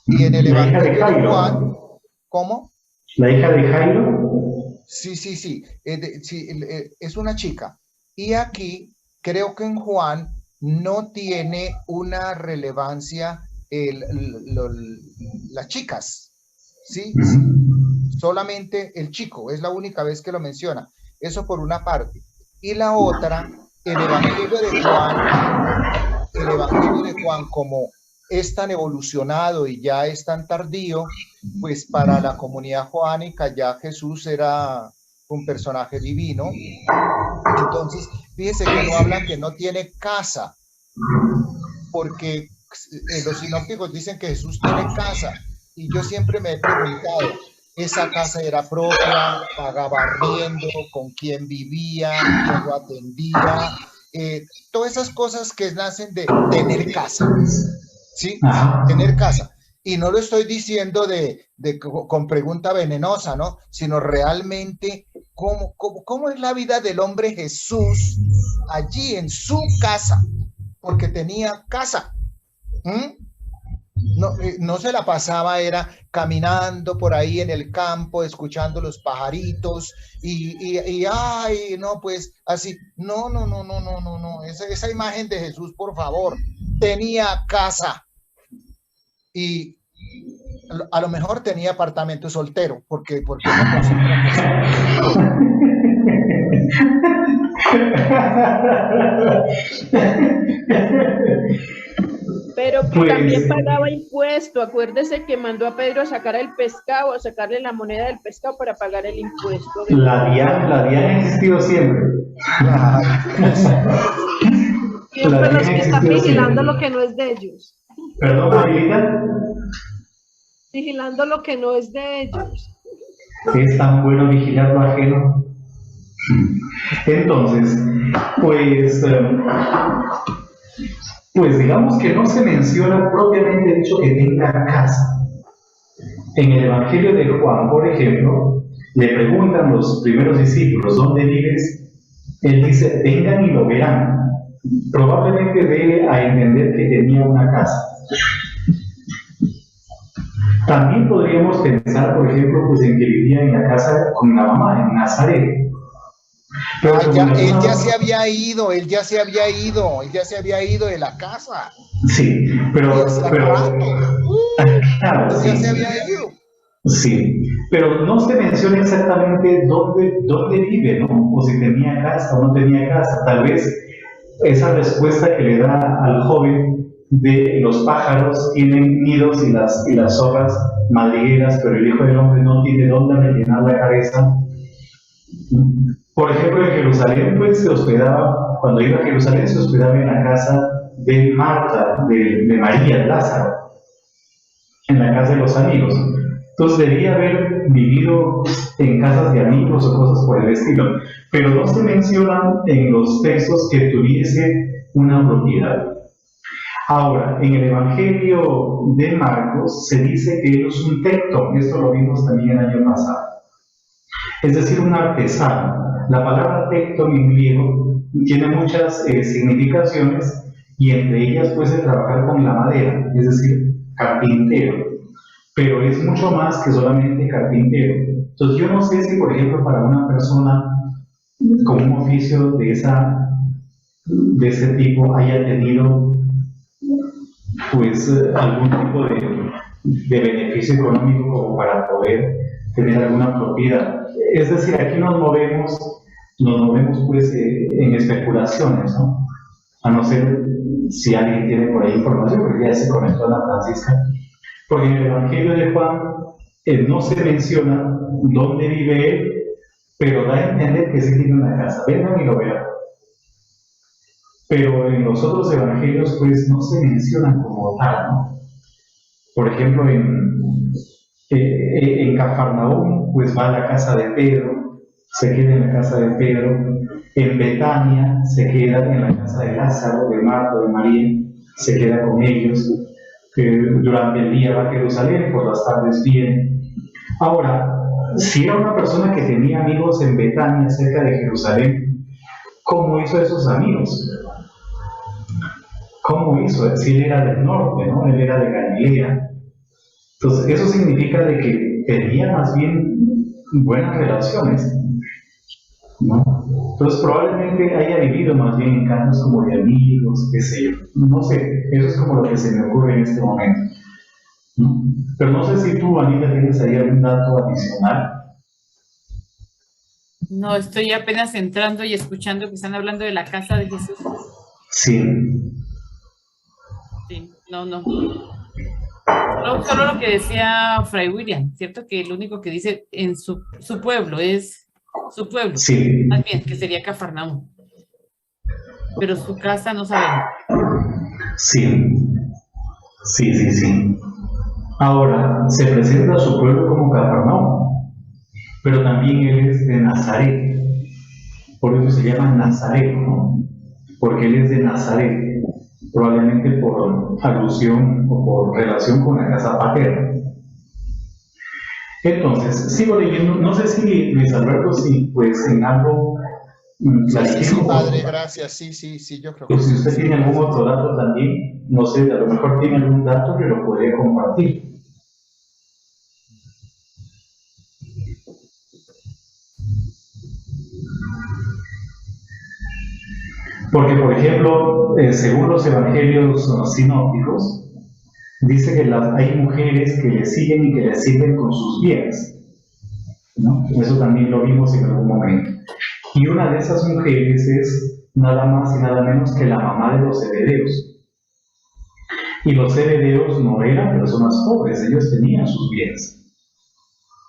Y en el Evangelio de Juan, ¿cómo? ¿La hija de Jairo? Sí, es una chica. Y aquí creo que en Juan no tiene una relevancia las chicas, ¿sí? Solamente el chico, es la única vez que lo menciona. Eso por una parte. Y la otra, el Evangelio de Juan, como es tan evolucionado y ya es tan tardío, pues para la comunidad joánica ya Jesús era un personaje divino. Entonces, fíjese que no hablan que no tiene casa, porque los sinópticos dicen que Jesús tiene casa, y yo siempre me he preguntado, ¿esa casa era propia? ¿Pagaba arriendo? ¿Con quién vivía? ¿Quién lo atendía? Todas esas cosas que nacen de tener casa, ¿sí? Tener casa. Y no lo estoy diciendo con pregunta venenosa, ¿no? Sino realmente cómo es la vida del hombre Jesús allí en su casa, porque tenía casa. No se la pasaba, era caminando por ahí en el campo, escuchando los pajaritos y ay, no, pues así. No. Esa imagen de Jesús, por favor, tenía casa. Y a lo mejor tenía apartamento soltero, porque no Pero que pues, también pagaba impuesto. Acuérdese que mandó a Pedro a sacar el pescado, a sacarle la moneda del pescado para pagar el impuesto. La DIAN ha existido siempre. Siempre los que están vigilando lo que no es de ellos. ¿Perdón, Marilita? Vigilando lo que no es de ellos. Es tan bueno vigilar lo ajeno. Entonces, pues digamos que no se menciona propiamente dicho que tenga casa. En el Evangelio de Juan, por ejemplo, le preguntan los primeros discípulos: ¿dónde vives? Él dice: vengan y lo verán. Probablemente dé a entender que tenía una casa. También podríamos pensar, por ejemplo, pues en que vivía en la casa con la mamá, en Nazaret. Pero él ya se había ido de la casa. Sí, pero claro, sí. Ya se había ido. Sí, pero no se menciona exactamente dónde vive, ¿no? O si tenía casa o no tenía casa. Tal vez esa respuesta que le da al joven de los pájaros tienen nidos y las zorras madrigueras, pero el Hijo del Hombre no tiene dónde rellenar la cabeza. Por ejemplo, en Jerusalén, pues se hospedaba, cuando iba a Jerusalén, se hospedaba en la casa de Marta, de María, de Lázaro, en la casa de los amigos. Entonces debía haber vivido en casas de amigos o cosas por el estilo, pero no se mencionan en los textos que tuviese una propiedad. Ahora, en el Evangelio de Marcos se dice que él es un tecton, esto lo vimos también el año pasado, es decir, un artesano. La palabra tecton en griego tiene muchas significaciones y entre ellas puede trabajar con la madera, es decir, carpintero. Pero es mucho más que solamente carpintero. Entonces yo no sé si, por ejemplo, para una persona con un oficio de ese tipo haya tenido pues algún tipo de beneficio económico como para poder tener alguna propiedad. Es decir, aquí nos movemos pues en especulaciones, ¿no? A no ser si alguien tiene por ahí información, porque ya se conectó a la Francisca. Porque en el Evangelio de Juan no se menciona dónde vive él, pero da a entender que sí tiene una casa. Vengan y lo vean. Pero en los otros evangelios, pues no se mencionan como tal, ¿no? Por ejemplo, en Cafarnaúm, pues va a la casa de Pedro, se queda en la casa de Pedro. En Betania se queda en la casa de Lázaro, de Marta, de María, se queda con ellos. Durante el día va a Jerusalén, por las tardes viene. Ahora, si era una persona que tenía amigos en Betania, cerca de Jerusalén, ¿cómo hizo esos amigos? ¿Cómo hizo? Si él era del norte, ¿no? Él era de Galilea. Entonces, eso significa de que tenía más bien buenas relaciones, ¿no? Entonces, probablemente haya vivido más bien en casas como de amigos, qué sé yo. No sé, eso es como lo que se me ocurre en este momento, ¿no? Pero no sé si tú, Anita, tienes ahí algún dato adicional. No, estoy apenas entrando y escuchando que están hablando de la casa de Jesús. Sí. Sí, no. Solo lo que decía Fray William, ¿cierto? Que lo único que dice en su pueblo es su pueblo. Sí. Más bien, que sería Cafarnaúm. Pero su casa no sabemos. Sí. Ahora, se presenta a su pueblo como Cafarnaúm, pero también él es de Nazaret. Por eso se llama Nazaret, ¿no? Porque él es de Nazaret. Probablemente por alusión o por relación con la casa paterna. Entonces, sigo leyendo, no sé si Luis Alberto, si pues en algo Sí, padre, gracias, sí, yo creo que pues, si usted tiene algún otro dato también, no sé, a lo mejor tiene algún dato que lo puede compartir. Porque, por ejemplo, según los evangelios sinópticos, dice que hay mujeres que le siguen y que le sirven con sus bienes, ¿no? Eso también lo vimos en algún momento. Y una de esas mujeres es nada más y nada menos que la mamá de los Zebedeos. Y los Zebedeos no eran personas pobres, ellos tenían sus bienes,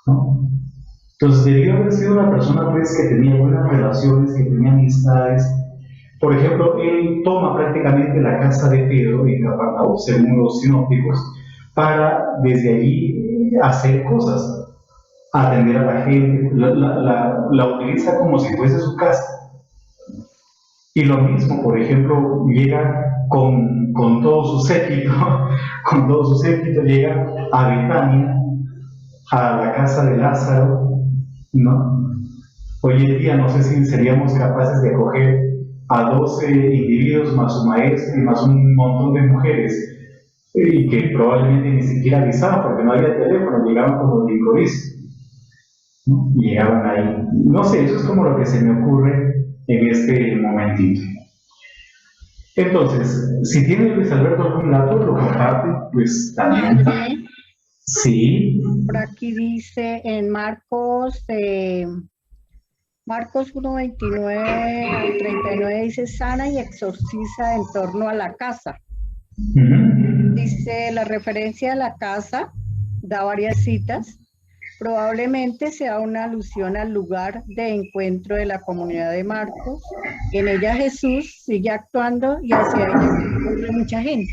¿no? Entonces debió haber sido una persona pues, que tenía buenas relaciones, que tenía amistades. Por ejemplo, él toma prácticamente la casa de Pedro en Cafarnaúm, según los sinópticos, para desde allí hacer cosas, atender a la gente, la utiliza como si fuese su casa. Y lo mismo, por ejemplo, llega con todo su séquito, llega a Betania, a la casa de Lázaro, ¿no? Hoy en día no sé si seríamos capaces de coger a 12 individuos más su maestro y más un montón de mujeres y que probablemente ni siquiera avisaban porque no había teléfono, llegaban como de improviso, ¿no? Llegaban ahí. No sé, eso es como lo que se me ocurre en este momentito. Entonces, si tiene Luis Alberto algún dato, lo comparte, pues también. Sí. Por aquí dice en Marcos 1:29 al 39 dice, sana y exorciza en torno a la casa. Dice, la referencia a la casa da varias citas. Probablemente sea una alusión al lugar de encuentro de la comunidad de Marcos. En ella Jesús sigue actuando y hacia ella concurre mucha gente.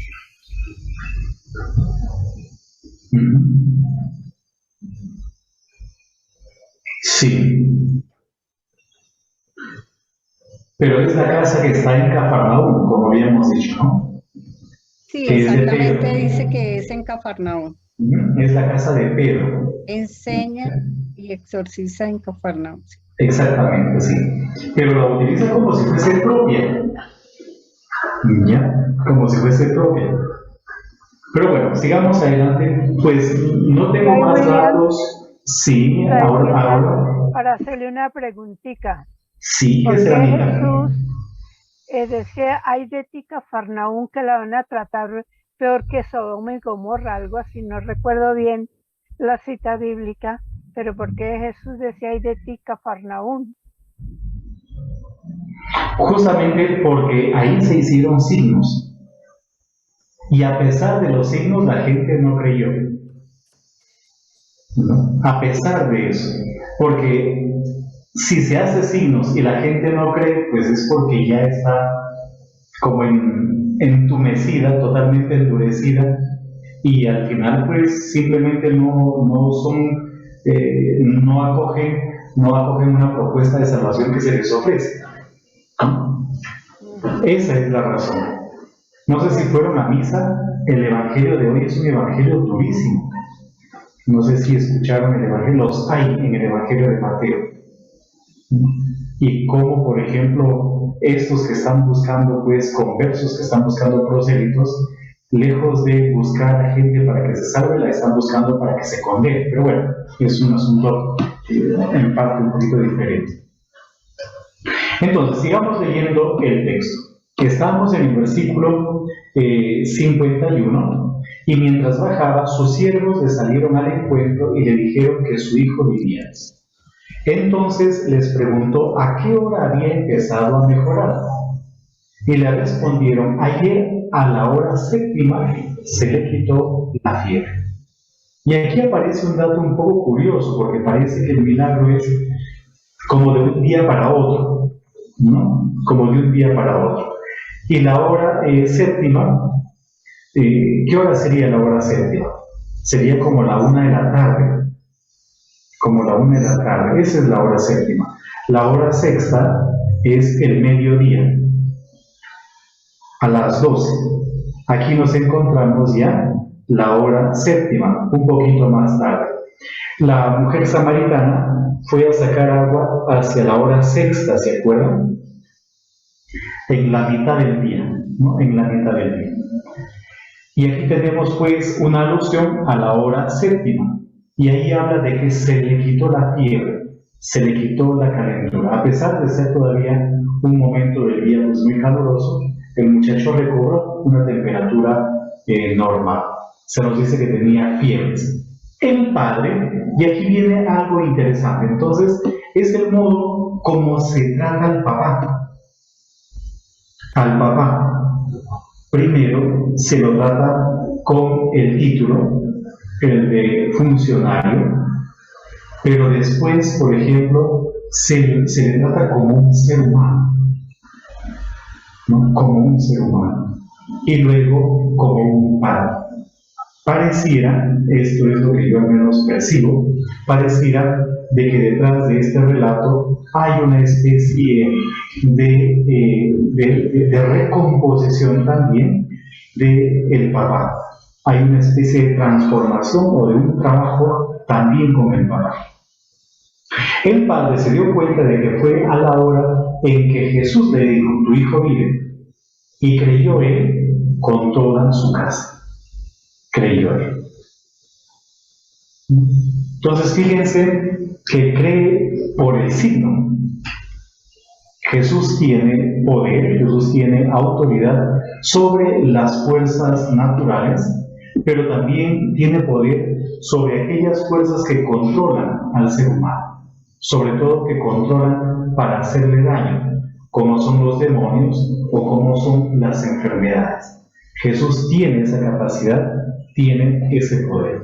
Sí. Pero es la casa que está en Cafarnaúm, como habíamos dicho, ¿no? Sí, Que es de exactamente Pedro. dice que es en Cafarnaúm. Es la casa de Pedro. Enseña y exorciza en Cafarnaúm. Exactamente, sí. Pero la utiliza como si fuese propia. ¿Ya? Como si fuese propia. Pero bueno, sigamos adelante. Pues no tengo más datos. Sí, ahora. Para hacerle una preguntita. Sí, ¿Por que qué será mi Jesús decía, ay de ti Cafarnaúm, que la van a tratar peor que Sodoma y Gomorra, algo así? No recuerdo bien la cita bíblica, pero ¿por qué Jesús decía, ay de ti Cafarnaúm? Justamente porque ahí se hicieron signos. Y a pesar de los signos, la gente no creyó. ¿No? A pesar de eso. Porque si se hace signos y la gente no cree, pues es porque ya está como entumecida, totalmente endurecida, y al final pues simplemente no acogen una propuesta de salvación que se les ofrece. Esa es la razón. No sé si fueron a misa, el evangelio de hoy es un evangelio durísimo. No sé si escucharon el evangelio, los hay en el evangelio de Mateo. Y como, por ejemplo, estos que están buscando, pues, conversos, que están buscando prosélitos, lejos de buscar a gente para que se salve, la están buscando para que se condene. Pero bueno, es un asunto en parte un poquito diferente. Entonces, sigamos leyendo el texto. Estamos en el versículo 51, y mientras bajaba, sus siervos le salieron al encuentro y le dijeron que su hijo vivía. Entonces les preguntó a qué hora había empezado a mejorar. Y le respondieron, ayer a la hora 7ª se le quitó la fiebre. Y aquí aparece un dato un poco curioso, porque parece que el milagro es como de un día para otro, ¿no? Como de un día para otro. Y la hora 7ª, ¿qué hora sería la hora 7ª? Sería como la 1 de la tarde. Como la 1 de la tarde, esa es la hora 7ª. La hora 6ª es el mediodía, a las 12. Aquí nos encontramos ya la hora 7ª, un poquito más tarde. La mujer samaritana fue a sacar agua hacia la hora 6ª, ¿se acuerdan? En la mitad del día, ¿no? En la mitad del día. Y aquí tenemos pues una alusión a la hora 7ª. Y ahí habla de que se le quitó la fiebre, se le quitó la calentura. A pesar de ser todavía un momento del día pues muy caluroso, el muchacho recobró una temperatura normal. Se nos dice que tenía fiebres. El padre, y aquí viene algo interesante, entonces es el modo como se trata al papá. Al papá, primero se lo trata con el título, el de funcionario, pero después, por ejemplo, se le trata como un ser humano, ¿no? Como un ser humano, y luego como un padre. Pareciera, esto es lo que yo al menos percibo, pareciera de que detrás de este relato hay una especie de recomposición también del papá. Hay una especie de transformación o de un trabajo también con el papá. El padre se dio cuenta de que fue a la hora en que Jesús le dijo, tu hijo vive, y creyó él con toda su casa. Creyó él. Entonces fíjense que cree por el signo. Jesús tiene poder, Jesús tiene autoridad sobre las fuerzas naturales, pero también tiene poder sobre aquellas fuerzas que controlan al ser humano, sobre todo que controlan para hacerle daño, como son los demonios o como son las enfermedades. Jesús tiene esa capacidad, tiene ese poder.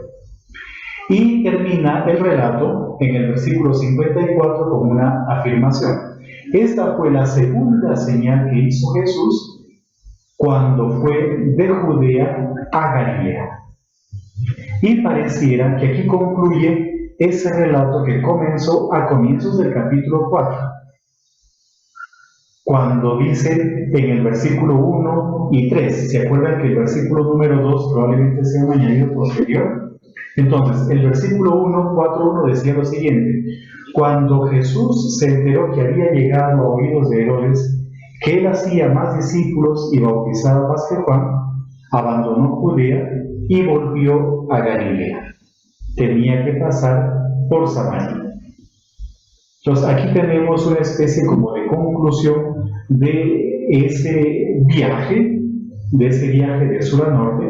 Y termina el relato en el versículo 54 con una afirmación. Esta fue la segunda señal que hizo Jesús cuando fue de Judea a Galilea. Y pareciera que aquí concluye ese relato que comenzó a comienzos del capítulo 4, cuando dice en el versículo 1 y 3, ¿se acuerdan que el versículo número 2 probablemente sea un añadido posterior? Entonces, el versículo 1, 4.1 decía lo siguiente: cuando Jesús se enteró que había llegado a oídos de Herodes, que él hacía más discípulos y bautizaba más que Juan, abandonó Judea y volvió a Galilea. Tenía que pasar por Samaria. Entonces, aquí tenemos una especie como de conclusión de ese viaje de sur a norte,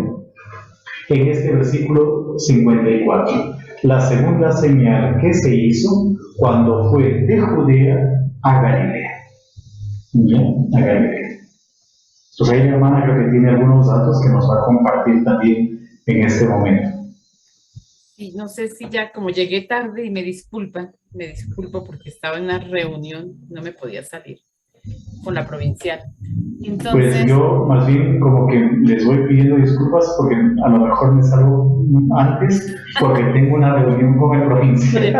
en este versículo 54. La segunda señal que se hizo cuando fue de Judea a Galilea. Bien, a Galilea. Entonces ahí la hermana creo que tiene algunos datos que nos va a compartir también en este momento. Sí, no sé si ya como llegué tarde y me disculpo porque estaba en una reunión, no me podía salir con la provincial. Entonces, pues yo más bien como que les voy pidiendo disculpas porque a lo mejor me salgo antes porque tengo una reunión con el provincial.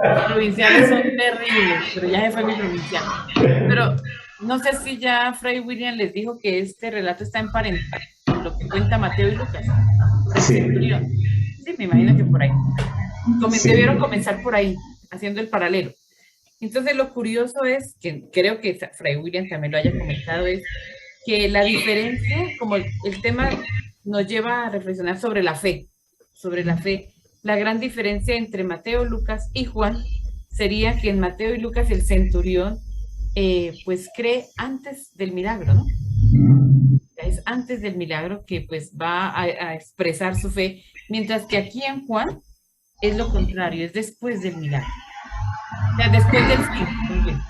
Los provinciales son terribles, pero ya se fue mi provincial. Pero no sé si ya Fray William les dijo que este relato está emparentado con lo que cuenta Mateo y Lucas. Sí. Sí, me imagino que por ahí. Debieron comenzar por ahí, haciendo el paralelo. Entonces lo curioso es, que creo que Fray William también lo haya comentado, es que la diferencia, como el tema nos lleva a reflexionar sobre la fe, la gran diferencia entre Mateo, Lucas y Juan sería que en Mateo y Lucas el centurión pues cree antes del milagro, ¿no? Es antes del milagro que pues va a expresar su fe, mientras que aquí en Juan es lo contrario, es después del milagro. O sea, después del fin,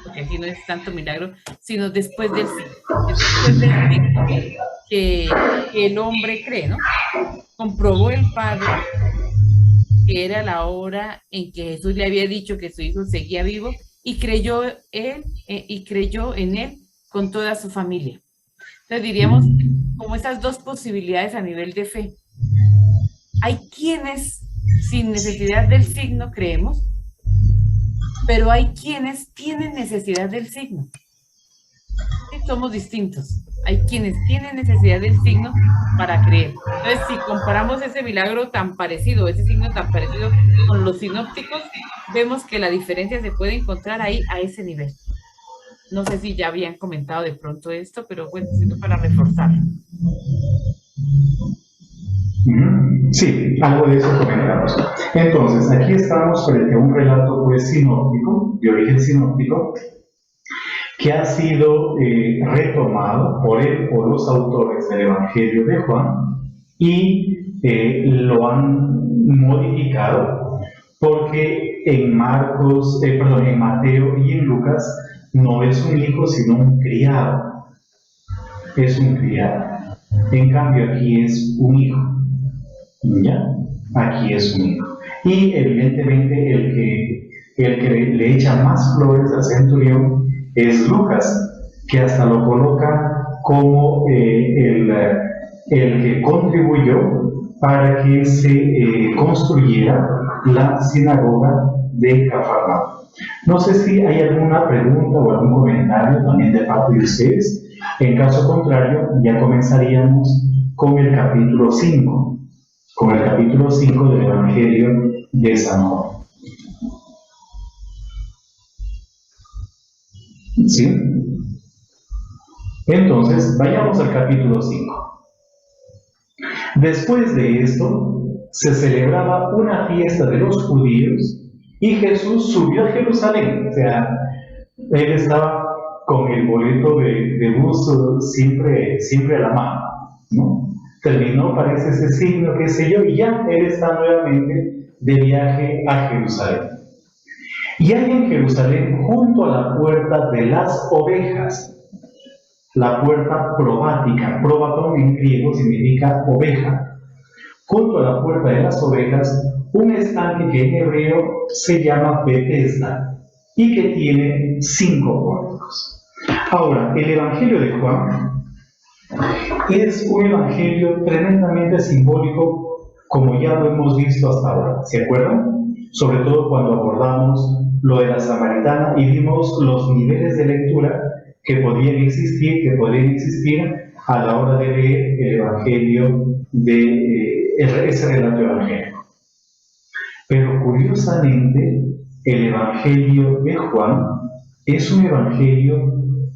porque aquí no es tanto milagro, sino después del fin. Después del fin que el hombre cree, ¿no? Comprobó el Padre que era la hora en que Jesús le había dicho que su hijo seguía vivo y creyó en él con toda su familia. Entonces diríamos como esas dos posibilidades a nivel de fe. Hay quienes sin necesidad del signo creemos, pero hay quienes tienen necesidad del signo. Sí, somos distintos. Hay quienes tienen necesidad del signo para creer. Entonces, si comparamos ese milagro tan parecido, ese signo tan parecido con los sinópticos, vemos que la diferencia se puede encontrar ahí a ese nivel. No sé si ya habían comentado de pronto esto, pero bueno, siento para reforzarlo. Sí, algo de eso comentamos. Entonces, aquí estamos frente a un relato pues sinóptico, de origen sinóptico, que ha sido retomado por él o los autores del Evangelio de Juan y lo han modificado porque en Mateo y en Lucas no es un hijo sino un criado. Es un criado. En cambio aquí es un hijo. ¿Ya? Aquí es un hijo. Y evidentemente el que le echa más flores al centurión es Lucas, que hasta lo coloca como el que contribuyó para que se construyera la sinagoga de Cafarnaúm. No sé si hay alguna pregunta o algún comentario también de parte de ustedes. En caso contrario, ya comenzaríamos con el capítulo 5. Con el capítulo 5 del Evangelio de San Juan. ¿Sí? Entonces, vayamos al capítulo 5. Después de esto, se celebraba una fiesta de los judíos y Jesús subió a Jerusalén. O sea, él estaba con el boleto de bus siempre a la mano, ¿no? Terminó, parece ese signo, qué sé yo, y ya él está nuevamente de viaje a Jerusalén. Y hay en Jerusalén, junto a la puerta de las ovejas, la puerta probática, probatón en griego significa oveja, junto a la puerta de las ovejas, un estanque que en hebreo se llama Betesda y que tiene 5 pórticos. Ahora, el Evangelio de Juan es un evangelio tremendamente simbólico como ya lo hemos visto hasta ahora, ¿se acuerdan? Sobre todo cuando abordamos lo de la samaritana y vimos los niveles de lectura que podrían existir a la hora de leer el Evangelio, ese relato evangélico. Pero curiosamente, el Evangelio de Juan es un Evangelio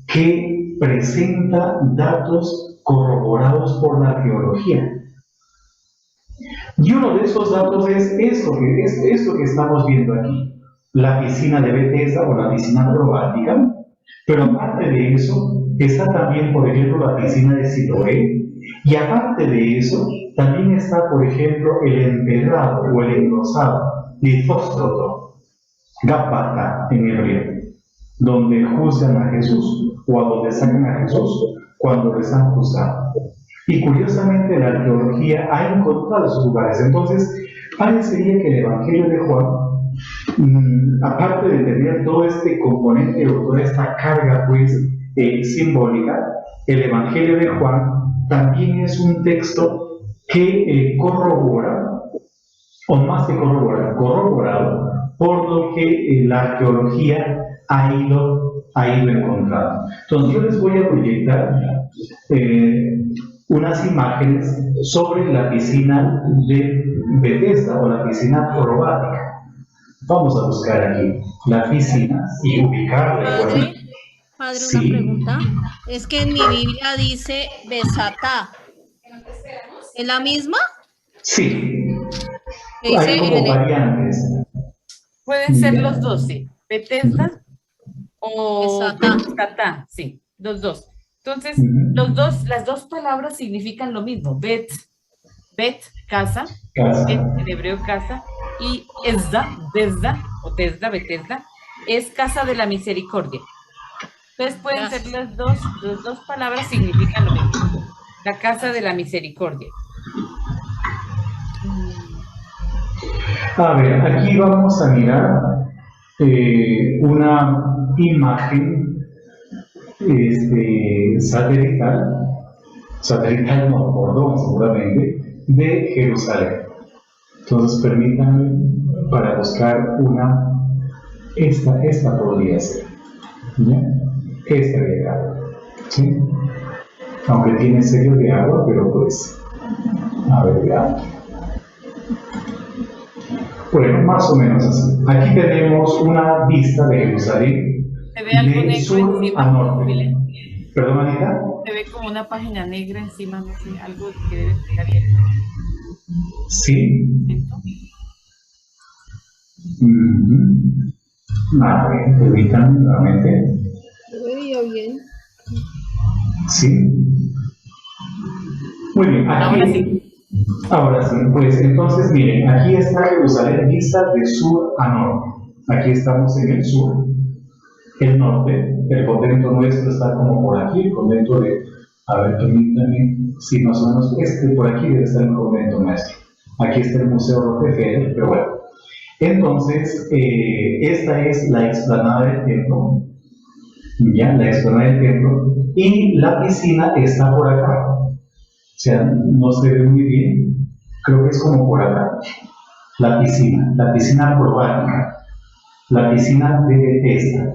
que presenta datos corroborados por la arqueología. Y uno de esos datos es esto que estamos viendo aquí, la piscina de Bethesda o la piscina acrobática, pero aparte de eso, está también, por ejemplo, la piscina de Siloé, y aparte de eso, también está, por ejemplo, el empedrado o el engrosado, Lithóstroto, Gabata en hebreo, donde juzgan a Jesús o a donde sacan a Jesús cuando lo están juzgando. Y curiosamente la arqueología ha encontrado esos lugares. Entonces, parecería que el Evangelio de Juan, aparte de tener todo este componente o toda esta carga pues simbólica, el Evangelio de Juan también es un texto que corrobora, o más que corrobora, corroborado por lo que la arqueología ha ido encontrando. Entonces yo les voy a proyectar unas imágenes sobre la piscina de Bethesda o la piscina acrobática. Vamos a buscar aquí la piscina y ubicarla. Padre, Sí. una pregunta. Es que en mi Biblia dice Besatá. ¿Es la misma? Sí. ¿Qué Hay dice como variantes. Pueden ser los dos, sí. Bethesda o Besatá. Besatá, sí, los dos. Entonces, las dos palabras significan lo mismo. Bet, casa, Casa. Bet, en hebreo casa, y Besda, o Tesda, Bethesda, es casa de la misericordia. Entonces pueden ser las dos palabras significan lo mismo. La casa de la misericordia. A ver, aquí vamos a mirar una imagen satelital no, perdón, seguramente, de Jerusalén. Entonces permítanme para buscar esta podría ser, ¿ya? Esta de acá, ¿sí? Aunque tiene sello de agua, pero pues, a ver, veamos. Bueno, más o menos así. Aquí tenemos una vista de Jerusalén Se ve algo de negro sur encima. a norte. ¿Perdón, Anita? Se ve como una página negra encima, no sé, algo que debe estar abierto. Sí. A ver, permítanme nuevamente. Yo veía bien. Sí. Muy bien, aquí. Ahora sí, pues entonces miren, aquí está Jerusalén vista de sur a norte. Aquí estamos en el sur, el norte, el convento nuestro está como por aquí, el convento de, a ver, permítanme, sí, más o menos, por aquí debe estar el convento nuestro. Aquí está el Museo Rockefeller, pero bueno. Entonces, esta es la explanada del templo, ya, la explanada del templo, y la piscina está por acá. O sea, no se ve muy bien, creo que es como por acá, la piscina acrobática, la piscina de Bethesda,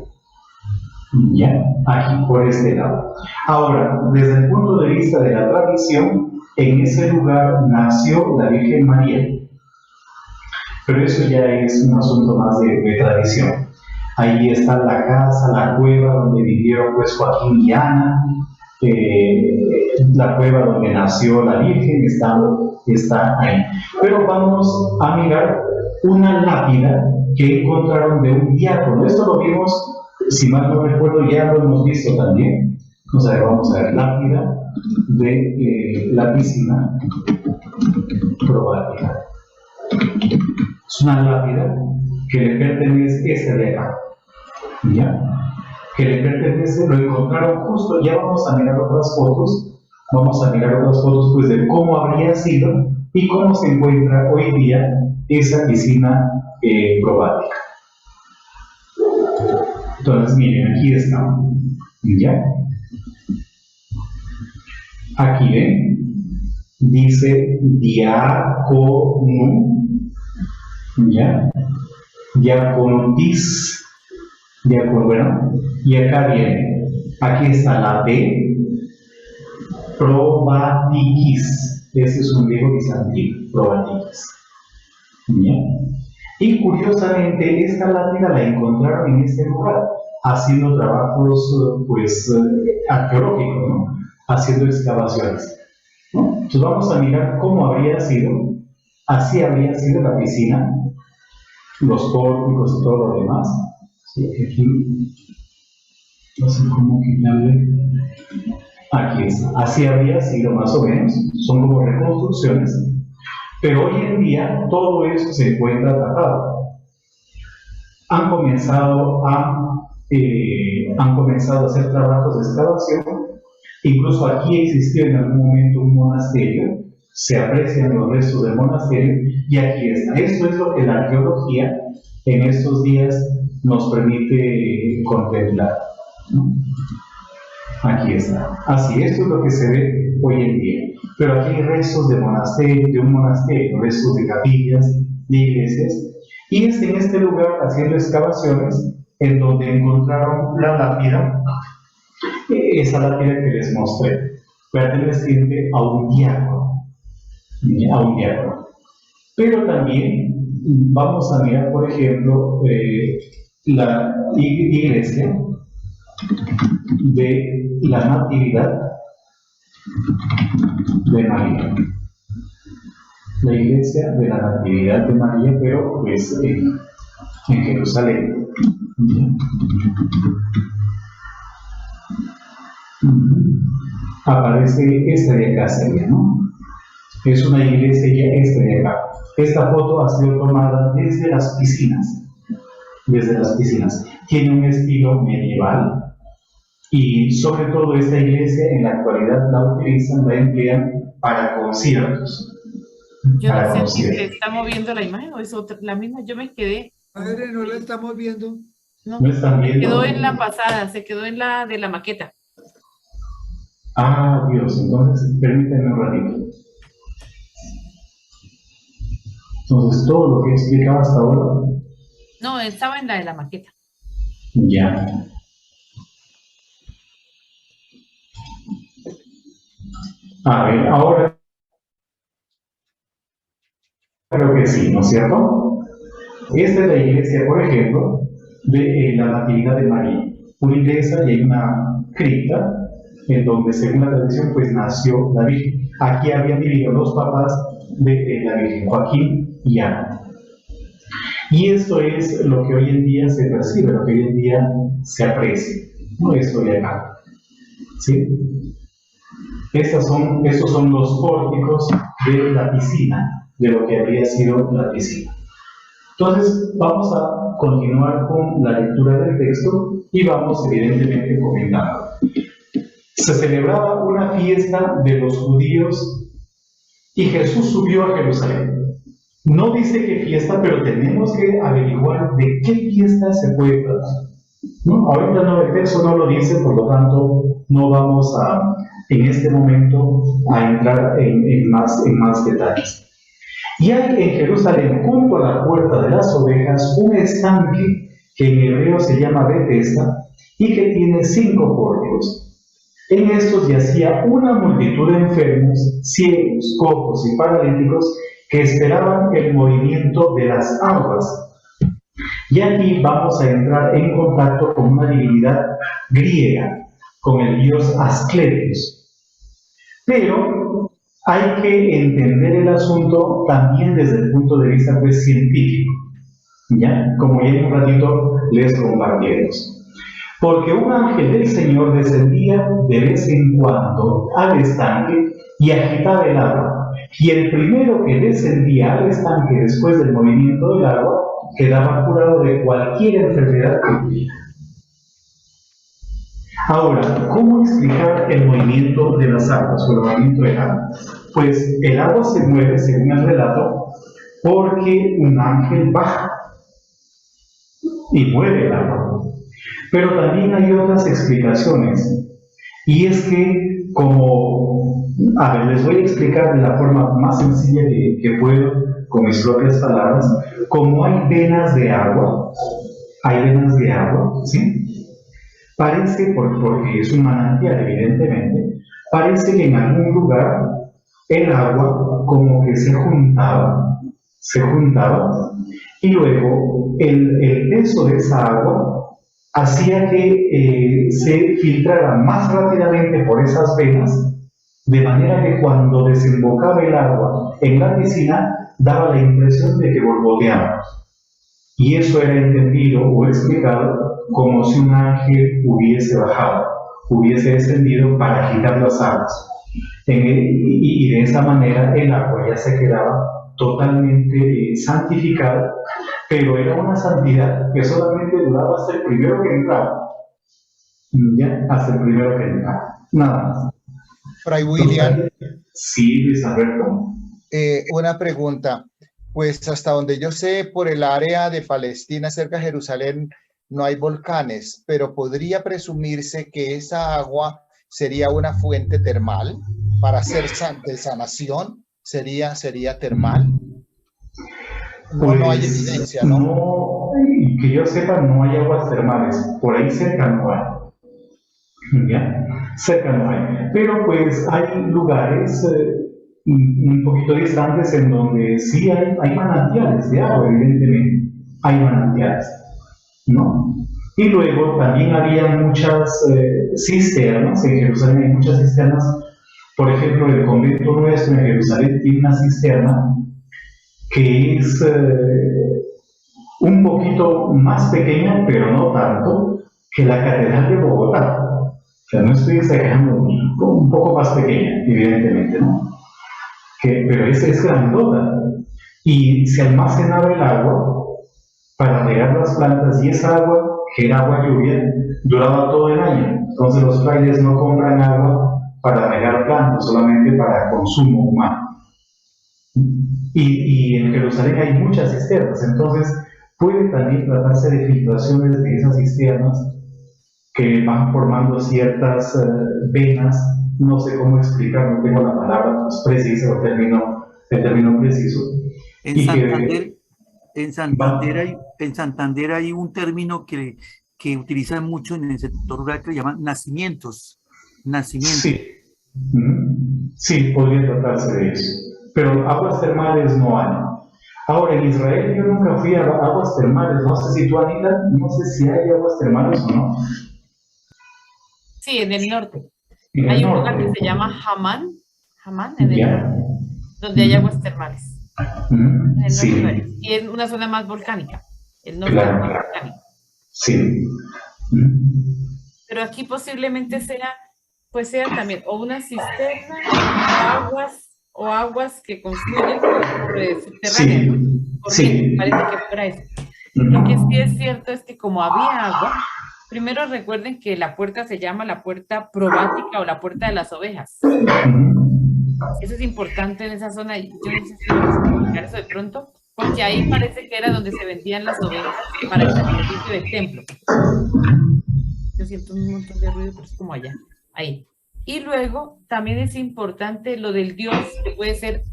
ya, aquí por este lado. Ahora, desde el punto de vista de la tradición, en ese lugar nació la Virgen María, pero eso ya es un asunto más de tradición. Ahí está la casa, la cueva donde vivieron pues Joaquín y Ana, la cueva donde nació la Virgen está ahí. Pero vamos a mirar una lápida que encontraron de un diácono. Esto lo vimos, si mal no recuerdo, ya lo hemos visto también. Entonces, a ver, vamos a ver, lápida de la piscina acrobática. Es una lápida que le pertenece esta de acá, ¿ya? Que le pertenece, lo encontraron justo, ya vamos a mirar otras fotos pues de cómo habría sido y cómo se encuentra hoy día esa piscina acrobática. Entonces miren, aquí estamos, ¿ya? Aquí ven, dice diácono, ¿ya? Diaconotis, bueno, y acá viene, aquí está la B, probatiquis, ese es un griego bizantino, probatiquis, ¿ya? Y curiosamente esta lápida la encontraron en este lugar, haciendo trabajos pues arqueológicos, ¿no? Haciendo excavaciones, ¿no? Entonces vamos a mirar cómo habría sido, así habría sido la piscina, los pórticos y todo lo demás. Sí, aquí, no sé cómo quitarle, aquí está, así habría sido más o menos, son como reconstrucciones, pero hoy en día todo eso se encuentra tapado. Han comenzado a hacer trabajos de excavación, incluso aquí existió en algún momento un monasterio, se aprecian los restos del monasterio, y aquí está. Esto es lo que la arqueología en estos días nos permite contemplar, ¿no? Aquí está. Así, esto es lo que se ve hoy en día. Pero aquí hay restos de un monasterio, restos de capillas, de iglesias, y es en este lugar, haciendo excavaciones, en donde encontraron la lápida, esa lápida que les mostré, perteneciente a un diácono, Pero también vamos a mirar, por ejemplo, la iglesia de la Natividad de María. La iglesia de la Natividad de María, pero pues en Jerusalén. Aparece esta de acá, sería, ¿no? Es una iglesia ya esta de acá. Esta foto ha sido tomada desde las piscinas. Tiene un estilo medieval, y sobre todo esta iglesia en la actualidad la utilizan, la emplean para conciertos. Yo no sé si se está moviendo la imagen o es otra, la misma. Yo me quedé. Padre, no la estamos viendo. No, ¿No están viendo? quedó en la pasada, se quedó en la de la maqueta. Ah, Dios, entonces permítanme un ratito. Entonces, todo lo que he explicado hasta ahora. No, estaba en la de la maqueta. Ya. A ver, ahora creo que sí, ¿no es cierto? Esta es la iglesia, por ejemplo, de la Natividad de María. Una iglesia y hay una cripta en donde, según la tradición, pues nació la Virgen. Aquí habían vivido los papás de la Virgen, Joaquín y Ana. Y esto es lo que hoy en día se percibe, lo que hoy en día se aprecia, ¿no? Esto de acá, ¿sí? Estos son los pórticos de la piscina, de lo que habría sido la piscina. Entonces, vamos a continuar con la lectura del texto y vamos evidentemente comentando. Se celebraba una fiesta de los judíos y Jesús subió a Jerusalén. No dice qué fiesta, pero tenemos que averiguar de qué fiesta se puede tratar, ¿no? Ahorita no, el texto no lo dice, por lo tanto no vamos en este momento a entrar en más detalles. Y hay en Jerusalén, junto a la puerta de las ovejas, un estanque que en hebreo se llama Betesda y que tiene 5 pórticos. En estos yacía una multitud de enfermos, ciegos, cojos y paralíticos que esperaban el movimiento de las aguas. Y aquí vamos a entrar en contacto con una divinidad griega, con el dios Asclepios. Pero hay que entender el asunto también desde el punto de vista pues, científico, ¿ya? Como ya en un ratito les compartiremos. Porque un ángel del Señor descendía de vez en cuando al estanque y agitaba el agua. Y el primero que descendía al estanque después del movimiento del agua quedaba curado de cualquier enfermedad que tuviera. Ahora, ¿cómo explicar el movimiento de las aguas o el movimiento del agua? Pues el agua se mueve, según el relato, porque un ángel baja y mueve el agua. Pero también hay otras explicaciones, y es que como A ver, les voy a explicar de la forma más sencilla que puedo, con mis propias palabras. Como hay venas de agua, ¿sí? Parece, porque es un manantial, evidentemente, parece que en algún lugar el agua como que se juntaba, y luego el peso de esa agua hacía que se filtrara más rápidamente por esas venas, de manera que cuando desembocaba el agua en la piscina, daba la impresión de que borboteaba. Y eso era entendido o explicado como si un ángel hubiese bajado, hubiese descendido para agitar las aguas. Y de esa manera el agua ya se quedaba totalmente santificada, pero era una santidad que solamente duraba hasta el primero que entraba. ¿Ya? Hasta el primero que entraba. Nada más. Fray William. Sí, Luis Alberto. Una pregunta. Pues hasta donde yo sé, por el área de Palestina, cerca de Jerusalén, no hay volcanes, pero podría presumirse que esa agua sería una fuente termal para hacer de sanación, sería termal. No hay evidencia, ¿no? No, que yo sepa, no hay aguas termales. Por ahí cerca no hay. ¿Ya? Cerca no hay. Pero pues hay lugares un poquito distantes en donde sí hay manantiales de agua, evidentemente. Hay manantiales, ¿no? Y luego también había muchas cisternas. En Jerusalén hay muchas cisternas. Por ejemplo, el convento nuestro en Jerusalén tiene una cisterna que es un poquito más pequeña, pero no tanto, que la Catedral de Bogotá. O sea, no estoy exagerando, un poco más pequeña, evidentemente, ¿no? Pero es grandota. Y se almacenaba el agua para regar las plantas, y esa agua, que era agua lluvia, duraba todo el año. Entonces los frailes no compran agua para regar plantas, solamente para consumo humano. Y en Jerusalén hay muchas cisternas, entonces puede también tratarse de filtraciones de esas cisternas que van formando ciertas venas. No sé cómo explicar, no tengo la palabra pues, precisa o el término preciso. En Santander hay un término que utilizan mucho en el sector rural que le llaman nacimientos. Sí. Sí, podría tratarse de eso. Pero aguas termales no hay. Ahora, en Israel yo nunca fui a aguas termales. No sé si tú, Anita, no sé si hay aguas termales o no. Sí, en el norte. Hay un lugar que se llama Hamán en el norte, donde hay aguas termales. Sí. Y es una zona más volcánica. El norte es más volcánico. Sí. Pero aquí posiblemente sea también o una cisterna o aguas que confluyen por subterráneas. Sí. Parece que fuera eso. Lo que sí es cierto es que como había agua, primero recuerden que la puerta se llama la puerta probática o la puerta de las ovejas. Eso es importante en esa zona. Yo no sé si vamos a explicar eso de pronto, porque ahí parece que era donde se vendían las ovejas para el sacrificio del templo. Yo siento un montón de ruido, pero es como allá. Ahí. Y luego también es importante lo del dios, que puede ser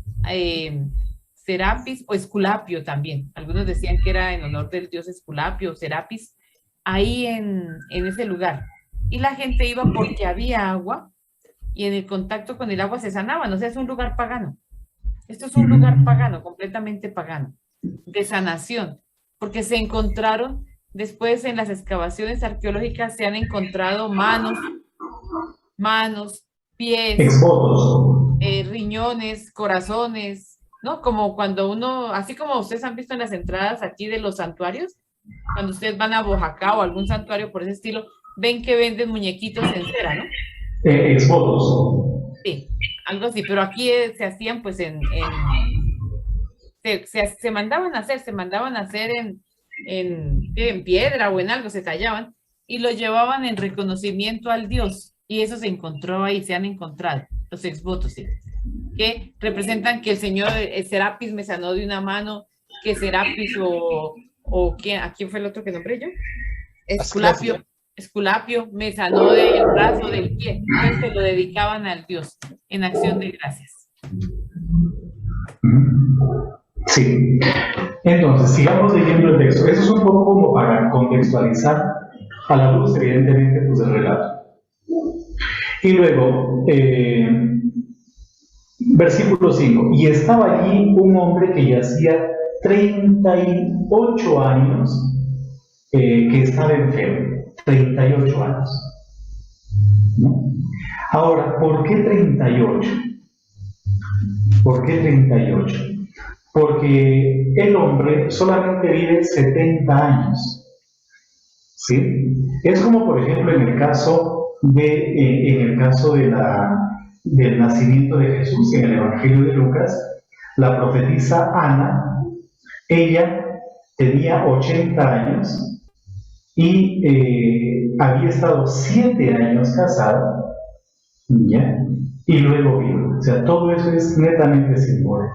Serapis o Esculapio también. Algunos decían que era en honor del dios Esculapio o Serapis, ahí en ese lugar. Y la gente iba porque había agua y en el contacto con el agua se sanaban. O sea, es un lugar pagano. Esto es un lugar pagano, completamente pagano, de sanación, porque se encontraron, después en las excavaciones arqueológicas se han encontrado manos, pies, riñones, corazones, ¿no? Como cuando uno, así como ustedes han visto en las entradas aquí de los santuarios, cuando ustedes van a Bojacá o algún santuario por ese estilo, ven que venden muñequitos en cera, ¿no? Exvotos. Sí, algo así, pero aquí se hacían pues se mandaban a hacer en piedra o en algo, se tallaban y lo llevaban en reconocimiento al dios. Y eso se encontró ahí, se han encontrado los exvotos, ¿sí? Que representan que el señor Serapis me sanó de una mano, que Serapis o ¿a quién fue el otro que nombré yo? Esculapio Esculapio me sanó del brazo, del pie. Entonces se lo dedicaban al Dios en acción de gracias. Sí. Entonces, sigamos leyendo el texto. Eso es un poco como para contextualizar a la luz, evidentemente, pues del relato. Y luego, versículo 5. Y estaba allí un hombre que yacía 38 años que estaba enfermo. 38 años. ¿No? Ahora, ¿por qué 38? ¿Por qué 38? Porque el hombre solamente vive 70 años. ¿Sí? Es como, por ejemplo, en el caso del nacimiento de Jesús en el Evangelio de Lucas, la profetisa Ana, ella tenía 80 años y había estado 7 años casada, ¿ya? Y luego vino. O sea, todo eso es netamente simbólico.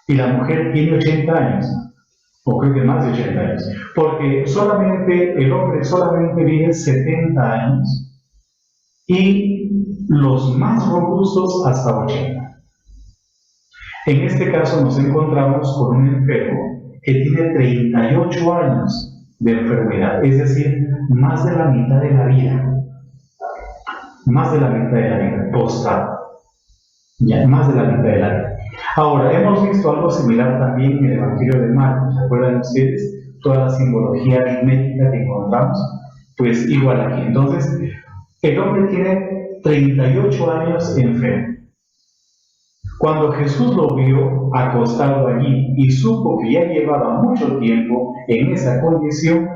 Y la mujer tiene 80 años, o creo que más de 80 años, porque el hombre solamente vive 70 años y los más robustos hasta 80. En este caso nos encontramos con un enfermo que tiene 38 años de enfermedad, es decir, más de la mitad de la vida. Más de la mitad de la vida, postrado. Ya, más de la mitad de la vida. Ahora, hemos visto algo similar también en el Evangelio de Marcos. ¿Se acuerdan ustedes? Toda la simbología aritmética que encontramos, pues igual aquí. Entonces, el hombre tiene 38 años enfermo. Cuando Jesús lo vio acostado allí y supo que ya llevaba mucho tiempo en esa condición,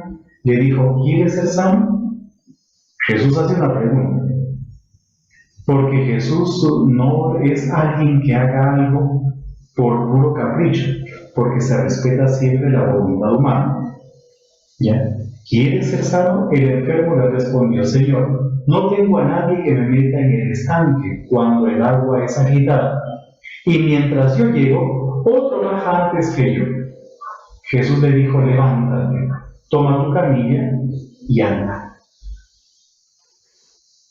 le dijo: ¿quieres ser sano? Jesús hace una pregunta, porque Jesús no es alguien que haga algo por puro capricho, porque se respeta siempre la voluntad humana. ¿Ya? ¿Quieres ser sano? El enfermo le respondió: Señor, no tengo a nadie que me meta en el estanque cuando el agua es agitada, y mientras yo llego, otro baja antes que yo. Jesús le dijo: levántate, toma tu camilla y anda.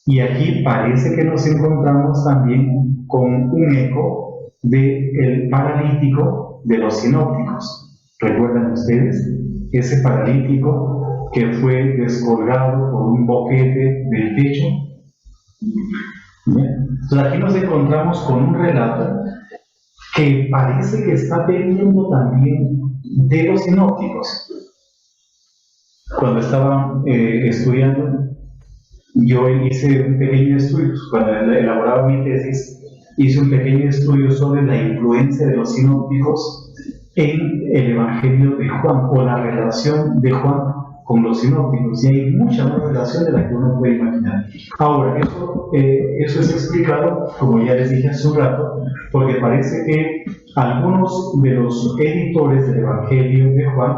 Y aquí parece que nos encontramos también con un eco del paralítico de los sinópticos. ¿Recuerdan ustedes? Ese paralítico que fue descolgado por un boquete del techo. ¿Bien? Entonces aquí nos encontramos con un relato que parece que está veniendo también de los sinópticos. Cuando estaba estudiando, yo hice un pequeño estudio, cuando elaboraba mi tesis, hice un pequeño estudio sobre la influencia de los sinópticos en el Evangelio de Juan, o la relación de Juan con los sinópticos, y hay mucha más relación de la que uno puede imaginar. Ahora, eso es explicado, como ya les dije hace un rato, porque parece que algunos de los editores del Evangelio de Juan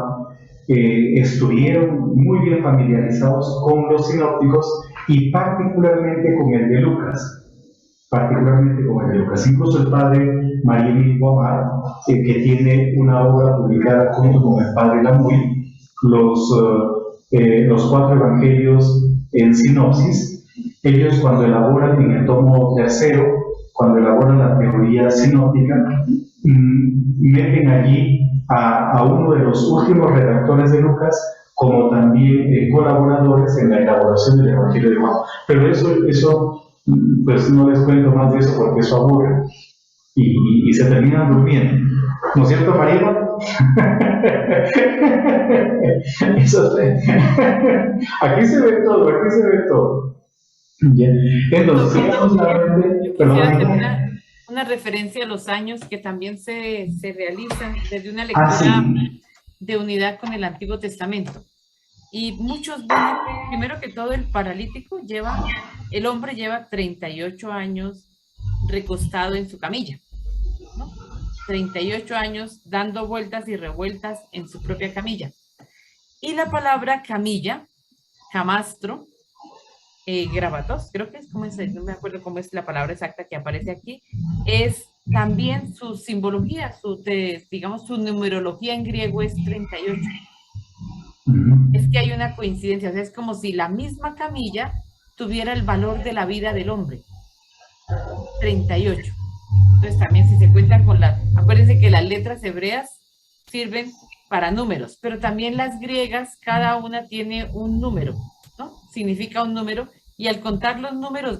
estuvieron muy bien familiarizados con los sinópticos y particularmente con el de Lucas. Incluso el padre María Guamar, que tiene una obra publicada junto con el padre Lamuy, los 4 evangelios en sinopsis. Ellos, cuando elaboran en el tomo 3, cuando elaboran la teoría sinóptica, meten allí a uno de los últimos redactores de Lucas como también colaboradores en la elaboración del Evangelio de Juan. Pero eso pues no les cuento más de eso porque eso aburre y se terminan durmiendo. ¿No es cierto, Mariela? Aquí se ve todo. Bien. Entonces, sigamos una referencia a los años que también se realizan desde una lectura de unidad con el Antiguo Testamento. Y muchos ven, primero que todo, el paralítico el hombre lleva 38 años recostado en su camilla, ¿no? 38 años dando vueltas y revueltas en su propia camilla. Y la palabra camilla, camastro, gravatos, creo que es como es, no me acuerdo cómo es la palabra exacta que aparece aquí, es también su simbología, digamos su numerología en griego es 38. Es es que hay una coincidencia, o sea, es como si la misma camilla tuviera el valor de la vida del hombre. 38. Entonces también si se cuentan con acuérdense que las letras hebreas sirven para números, pero también las griegas, cada una tiene un número, ¿no? Significa un número, y al contar los números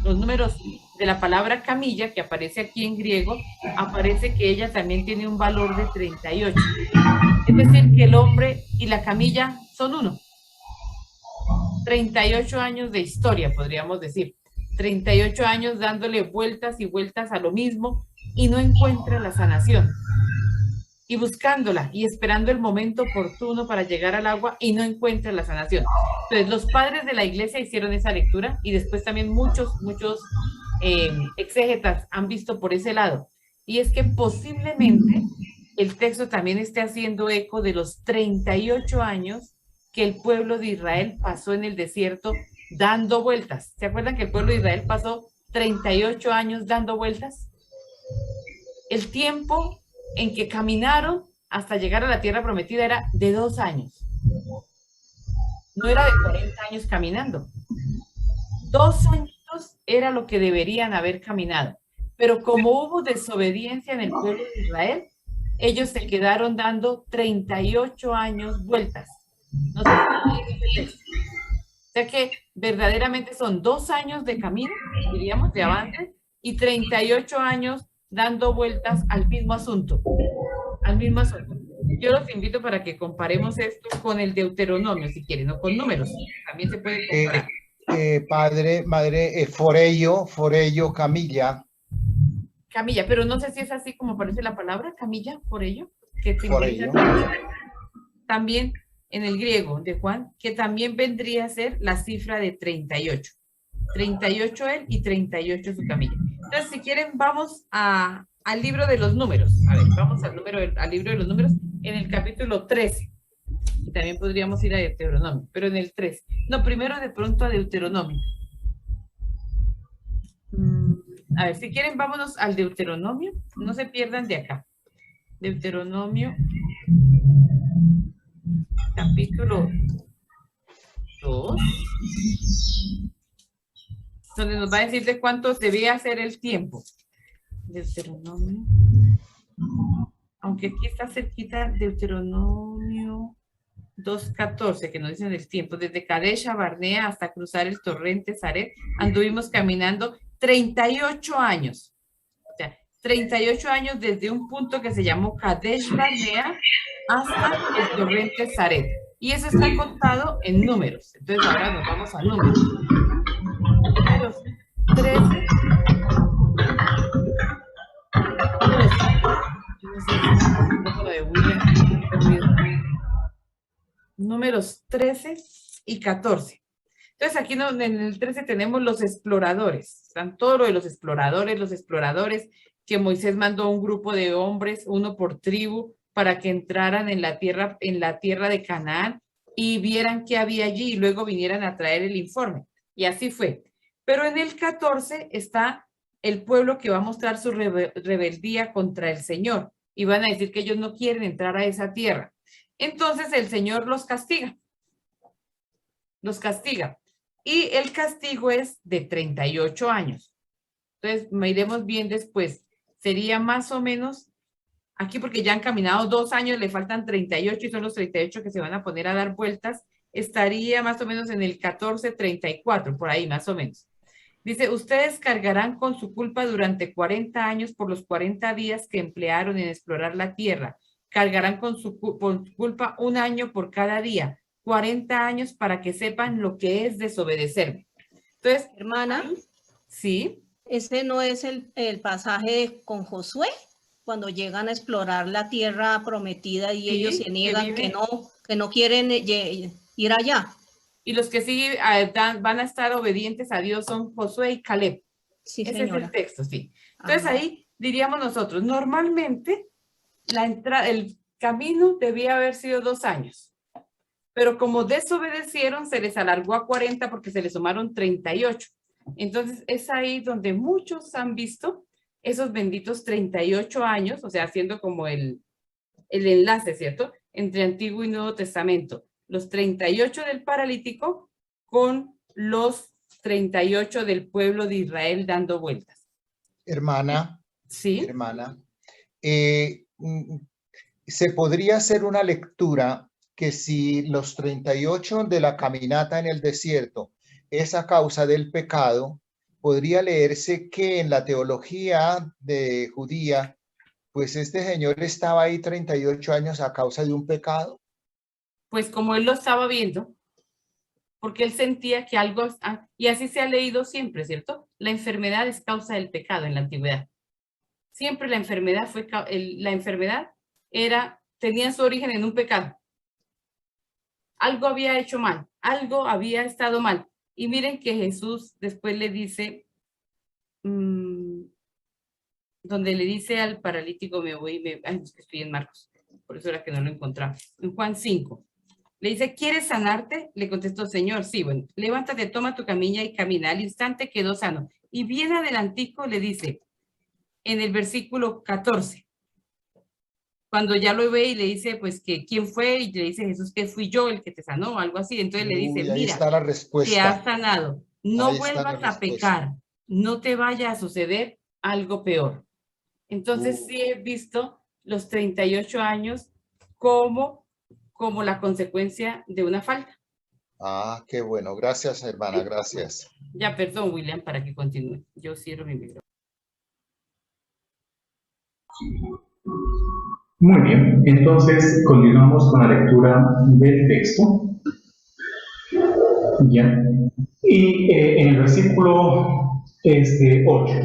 los números de la palabra camilla, que aparece aquí en griego, aparece que ella también tiene un valor de 38. Es decir, que el hombre y la camilla son uno. 38 años de historia, podríamos decir. 38 años dándole vueltas y vueltas a lo mismo y no encuentra la sanación. Y buscándola y esperando el momento oportuno para llegar al agua y no encuentra la sanación. Entonces, los padres de la iglesia hicieron esa lectura y después también muchos exégetas han visto por ese lado. Y es que posiblemente el texto también esté haciendo eco de los 38 años que el pueblo de Israel pasó en el desierto dando vueltas. ¿Se acuerdan que el pueblo de Israel pasó 38 años dando vueltas? El tiempo en que caminaron hasta llegar a la tierra prometida era de 2 años. No era de 40 años caminando. 2 años era lo que deberían haber caminado. Pero como hubo desobediencia en el pueblo de Israel, ellos se quedaron dando 38 años vueltas. No sé si es. O sea que verdaderamente son 2 años de camino, diríamos, de avance, y 38 años dando vueltas al mismo asunto. Al mismo asunto. Yo los invito para que comparemos esto con el Deuteronomio, si quieren, o con números. También se puede comparar. Padre, madre, forello, camilla. Camilla, pero no sé si es así como parece la palabra, camilla, forello. Que Forello. También en el griego de Juan, que también vendría a ser la cifra de 38. 38 él y 38 su camilla. Entonces, si quieren, vamos al libro de los números. A ver, vamos al libro de los números en el capítulo 13. Y también podríamos ir a Deuteronomio, pero en el 13. No, primero de pronto a Deuteronomio. A ver, si quieren, vámonos al Deuteronomio. No se pierdan de acá. Deuteronomio, capítulo 2. Donde nos va a decir de cuánto debía ser el tiempo. Deuteronomio. Aunque aquí está cerquita Deuteronomio 2:14, que nos dicen el tiempo. Desde Kadesh a Barnea hasta cruzar el torrente Zaret, anduvimos caminando 38 años. O sea, 38 años desde un punto que se llamó Kadesh Barnea hasta el torrente Zaret. Y eso está contado en números. Entonces ahora nos vamos a números. Números 13. Números 13 y 14. Entonces aquí en el 13 tenemos los exploradores. Están todo lo de los exploradores que Moisés mandó a un grupo de hombres, uno por tribu, para que entraran en la tierra de Canaán y vieran qué había allí y luego vinieran a traer el informe. Y así fue. Pero en el 14 está el pueblo que va a mostrar su rebeldía contra el Señor y van a decir que ellos no quieren entrar a esa tierra. Entonces el Señor los castiga. Los castiga. Y el castigo es de 38 años. Entonces, miremos bien después. Sería más o menos, aquí porque ya han caminado 2 años, le faltan 38 y son los 38 que se van a poner a dar vueltas. Estaría más o menos en el 14:34, por ahí más o menos. Dice, ustedes cargarán con su culpa durante 40 años por los 40 días que emplearon en explorar la tierra. Cargarán con su culpa 1 año por cada día. 40 años para que sepan lo que es desobedecerme. Entonces, hermana, ¿sí? ¿Ese no es el pasaje con Josué? Cuando llegan a explorar la tierra prometida y Sí, ellos se niegan que que no quieren ir allá. Y los que sí van a estar obedientes a Dios son Josué y Caleb. Sí, ese señora. es el texto, sí. Entonces Ajá. ahí diríamos nosotros, normalmente el camino debía haber sido 2 años. Pero como desobedecieron, se les alargó a 40 porque se les sumaron 38. Entonces es ahí donde muchos han visto esos benditos 38 años, o sea, haciendo como el enlace, ¿cierto? entre Antiguo y Nuevo Testamento, los 38 del paralítico con los 38 del pueblo de Israel dando vueltas. Hermana, sí. Hermana, se podría hacer una lectura que si los 38 de la caminata en el desierto es a causa del pecado, podría leerse que en la teología de judía, pues este señor estaba ahí 38 años a causa de un pecado. Pues como él lo estaba viendo, porque él sentía que algo, y así se ha leído siempre, ¿cierto? La enfermedad es causa del pecado en la antigüedad. Siempre la enfermedad tenía su origen en un pecado. Algo había hecho mal, algo había estado mal. Y miren que Jesús después le dice, donde le dice al paralítico, es que estoy en Marcos, por eso era que no lo encontraba. En Juan 5, le dice, ¿quieres sanarte? Le contestó, Señor, sí, bueno, levántate, toma tu camilla y camina. Al instante quedó sano. Y bien adelantico le dice, en el versículo 14, cuando ya lo ve y le dice, pues, que quién fue, y le dice Jesús que fui yo el que te sanó, algo así. Entonces le dice, ahí mira, está la respuesta. te has sanado, no Ahí está la vuelvas a respuesta. pecar, no te vaya a suceder algo peor. Entonces sí he visto los 38 años como la consecuencia de una falta. Ah, qué bueno. Gracias, hermana, gracias. Ya, perdón, William, para que continúe. Yo cierro mi micrófono. Muy bien, entonces continuamos con la lectura del texto. Ya. Y en el versículo 8,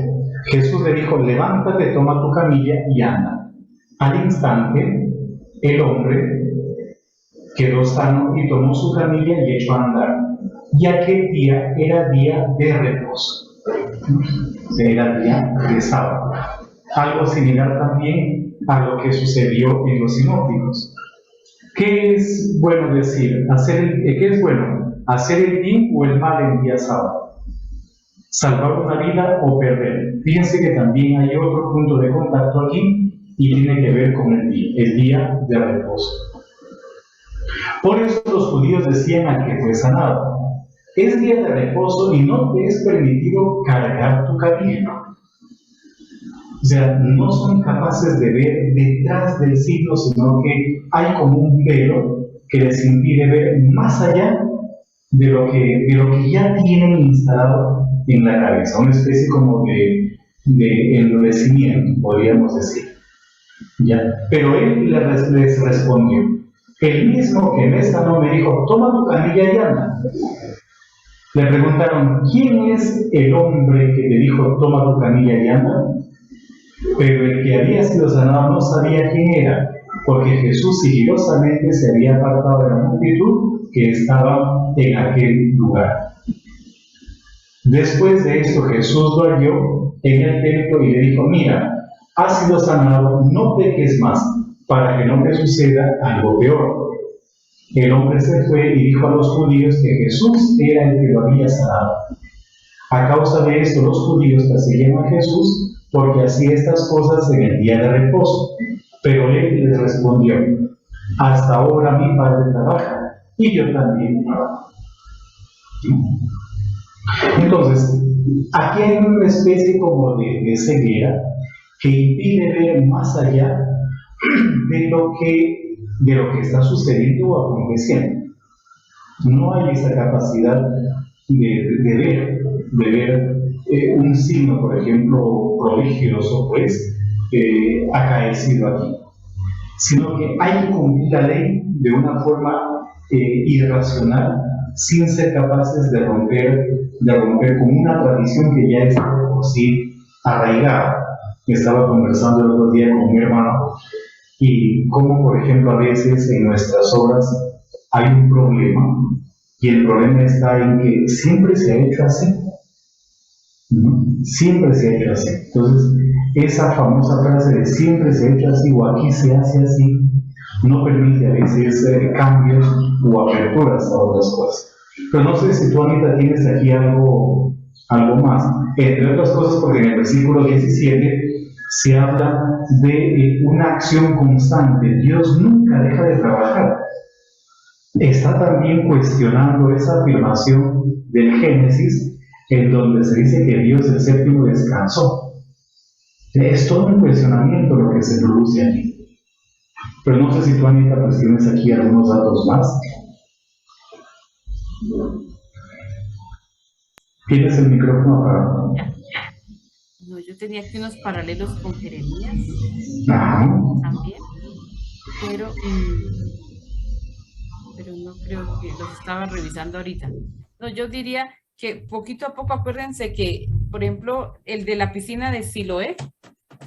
Jesús le dijo, levántate, toma tu camilla y anda. Al instante, el hombre quedó sano y tomó su camilla y echó a andar. Y aquel día era día de reposo. Era día de sábado. Algo similar también a lo que sucedió en los sinópticos. ¿Qué es bueno decir? ¿Qué es bueno? ¿Hacer el bien o el mal en día sábado? ¿Salvar una vida o perder? Fíjense que también hay otro punto de contacto aquí y tiene que ver con el día de reposo. Por eso los judíos decían al que fue sanado, es día de reposo y no te es permitido cargar tu camilla. O sea, no son capaces de ver detrás del siglo, sino que hay como un velo que les impide ver más allá de lo que ya tienen instalado en la cabeza, una especie como de endurecimiento, podríamos decir. ¿Ya? Pero él les respondió, el mismo que me sanó me dijo, toma tu camilla y anda. Le preguntaron, ¿quién es el hombre que te dijo, toma tu camilla y anda? Pero el que había sido sanado no sabía quién era, porque Jesús sigilosamente se había apartado de la multitud que estaba en aquel lugar. Después de esto, Jesús lo halló en el templo y le dijo, mira, has sido sanado, no peques más, para que no te suceda algo peor. El hombre se fue y dijo a los judíos que Jesús era el que lo había sanado. A causa de esto, los judíos perseguían a Jesús porque hacía estas cosas en el día de reposo. Pero él les respondió, hasta ahora mi Padre trabaja y yo también trabajo. Entonces, aquí hay una especie como de ceguera que impide ver más allá de lo que está sucediendo o aconteciendo. No hay esa capacidad de ver un signo, por ejemplo, prodigioso, pues, acaecido aquí, sino que hay que cumplir la ley de una forma irracional, sin ser capaces de romper con una tradición que ya está de por sí arraigada. Estaba conversando el otro día con mi hermano y cómo, por ejemplo, a veces en nuestras obras hay un problema, y el problema está en que siempre se ha hecho así. ¿No? Siempre se ha hecho así. Entonces, esa famosa frase de siempre se ha hecho así o aquí se hace así, no permite a veces cambios o aperturas a otras cosas. Pero no sé si tú, Anita, tienes aquí algo más. Entre otras cosas, porque en el versículo 17 se habla de una acción constante. Dios nunca deja de trabajar. Está también cuestionando esa afirmación del Génesis, en donde se dice que Dios el séptimo descansó. Es todo un cuestionamiento lo que se produce aquí. Pero no sé si tú, Anita, pues tienes aquí algunos datos más. ¿Tienes el micrófono apagado? No, yo tenía aquí unos paralelos con Jeremías también, pero no creo que los estaba revisando ahorita. No, yo diría que poquito a poco, acuérdense que, por ejemplo, el de la piscina de Siloé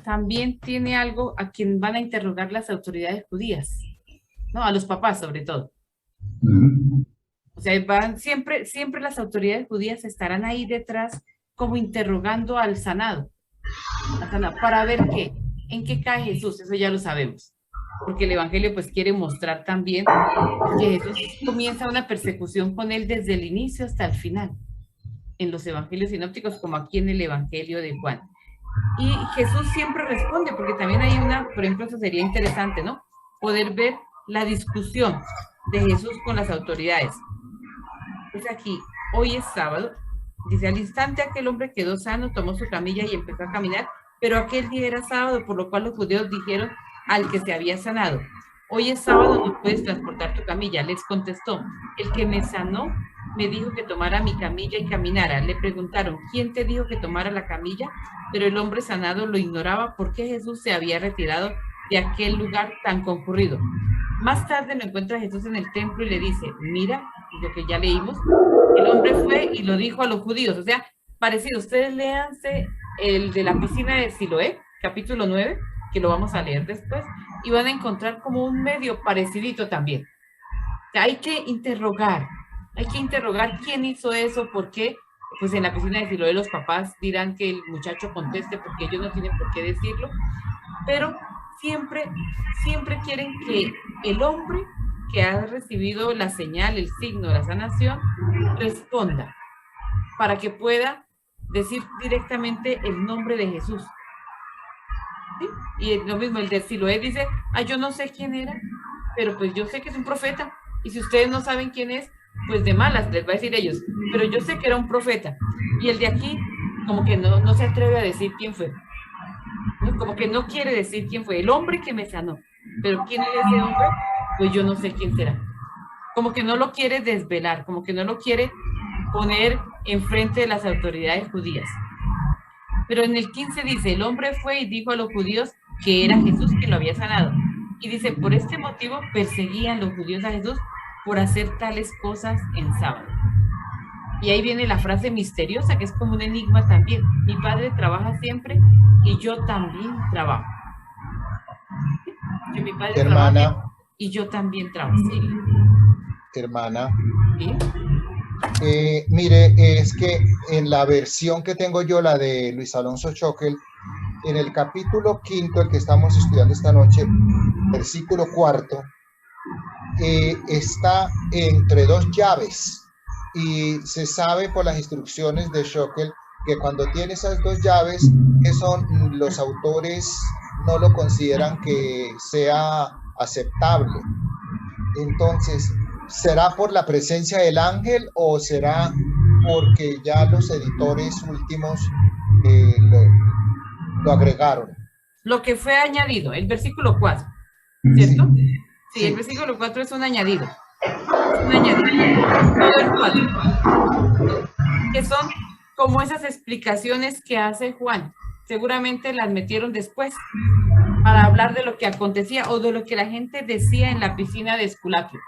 también tiene algo a quien van a interrogar las autoridades judías, ¿no? A los papás sobre todo. O sea, van siempre las autoridades judías estarán ahí detrás como interrogando al sanado, para ver en qué cae Jesús. Eso ya lo sabemos, porque el Evangelio pues quiere mostrar también que Jesús comienza una persecución con él desde el inicio hasta el final, en los Evangelios sinópticos como aquí en el Evangelio de Juan. Y Jesús siempre responde, porque también hay por ejemplo, eso sería interesante, ¿no? Poder ver la discusión de Jesús con las autoridades. Es aquí, hoy es sábado, dice, al instante aquel hombre quedó sano, tomó su camilla y empezó a caminar, pero aquel día era sábado, por lo cual los judíos dijeron al que se había sanado, hoy es sábado, no puedes transportar tu camilla. Les contestó, el que me sanó me dijo que tomara mi camilla y caminara. Le preguntaron, ¿quién te dijo que tomara la camilla? Pero el hombre sanado lo ignoraba porque Jesús se había retirado de aquel lugar tan concurrido. Más tarde lo encuentra Jesús en el templo y le dice, mira, lo que ya leímos, el hombre fue y lo dijo a los judíos. O sea, parecido, ustedes léanse el de la piscina de Siloé, capítulo 9, que lo vamos a leer después, y van a encontrar como un medio parecidito también. O sea, hay que interrogar quién hizo eso, por qué. Pues en la piscina de Siloé los papás dirán que el muchacho conteste porque ellos no tienen por qué decirlo, pero siempre quieren que el hombre que ha recibido la señal, el signo de la sanación, responda para que pueda decir directamente el nombre de Jesús. ¿Sí? Y lo mismo, el de Siloé dice, yo no sé quién era, pero pues yo sé que es un profeta, y si ustedes no saben quién es, pues de malas les va a decir ellos, pero yo sé que era un profeta. Y el de aquí como que no se atreve a decir quién fue, ¿no? Como que no quiere decir quién fue, el hombre que me sanó, pero quién es ese hombre, pues yo no sé quién será. Como que no lo quiere desvelar, como que no lo quiere poner enfrente de las autoridades judías. Pero en el 15 dice, el hombre fue y dijo a los judíos que era Jesús quien lo había sanado. Y dice, por este motivo perseguían los judíos a Jesús por hacer tales cosas en sábado. Y ahí viene la frase misteriosa, que es como un enigma también. Mi padre trabaja siempre y yo también trabajo. Que mi padre trabaja y yo también trabajo. Sí. Hermana. ¿Sí? Mire, es que en la versión que tengo yo, la de Luis Alonso Choquel, en el capítulo 5, el que estamos estudiando esta noche, versículo 4, está entre dos llaves, y se sabe por las instrucciones de Choquel que cuando tiene esas dos llaves, que son los autores no lo consideran que sea aceptable. Entonces, ¿será por la presencia del ángel o será porque ya los editores últimos lo agregaron? Lo que fue añadido, el versículo 4, ¿cierto? Sí, el versículo 4 es un añadido. Es un añadido. Todo el 4. Que son como esas explicaciones que hace Juan. Seguramente las metieron después para hablar de lo que acontecía o de lo que la gente decía en la piscina de Esculapio,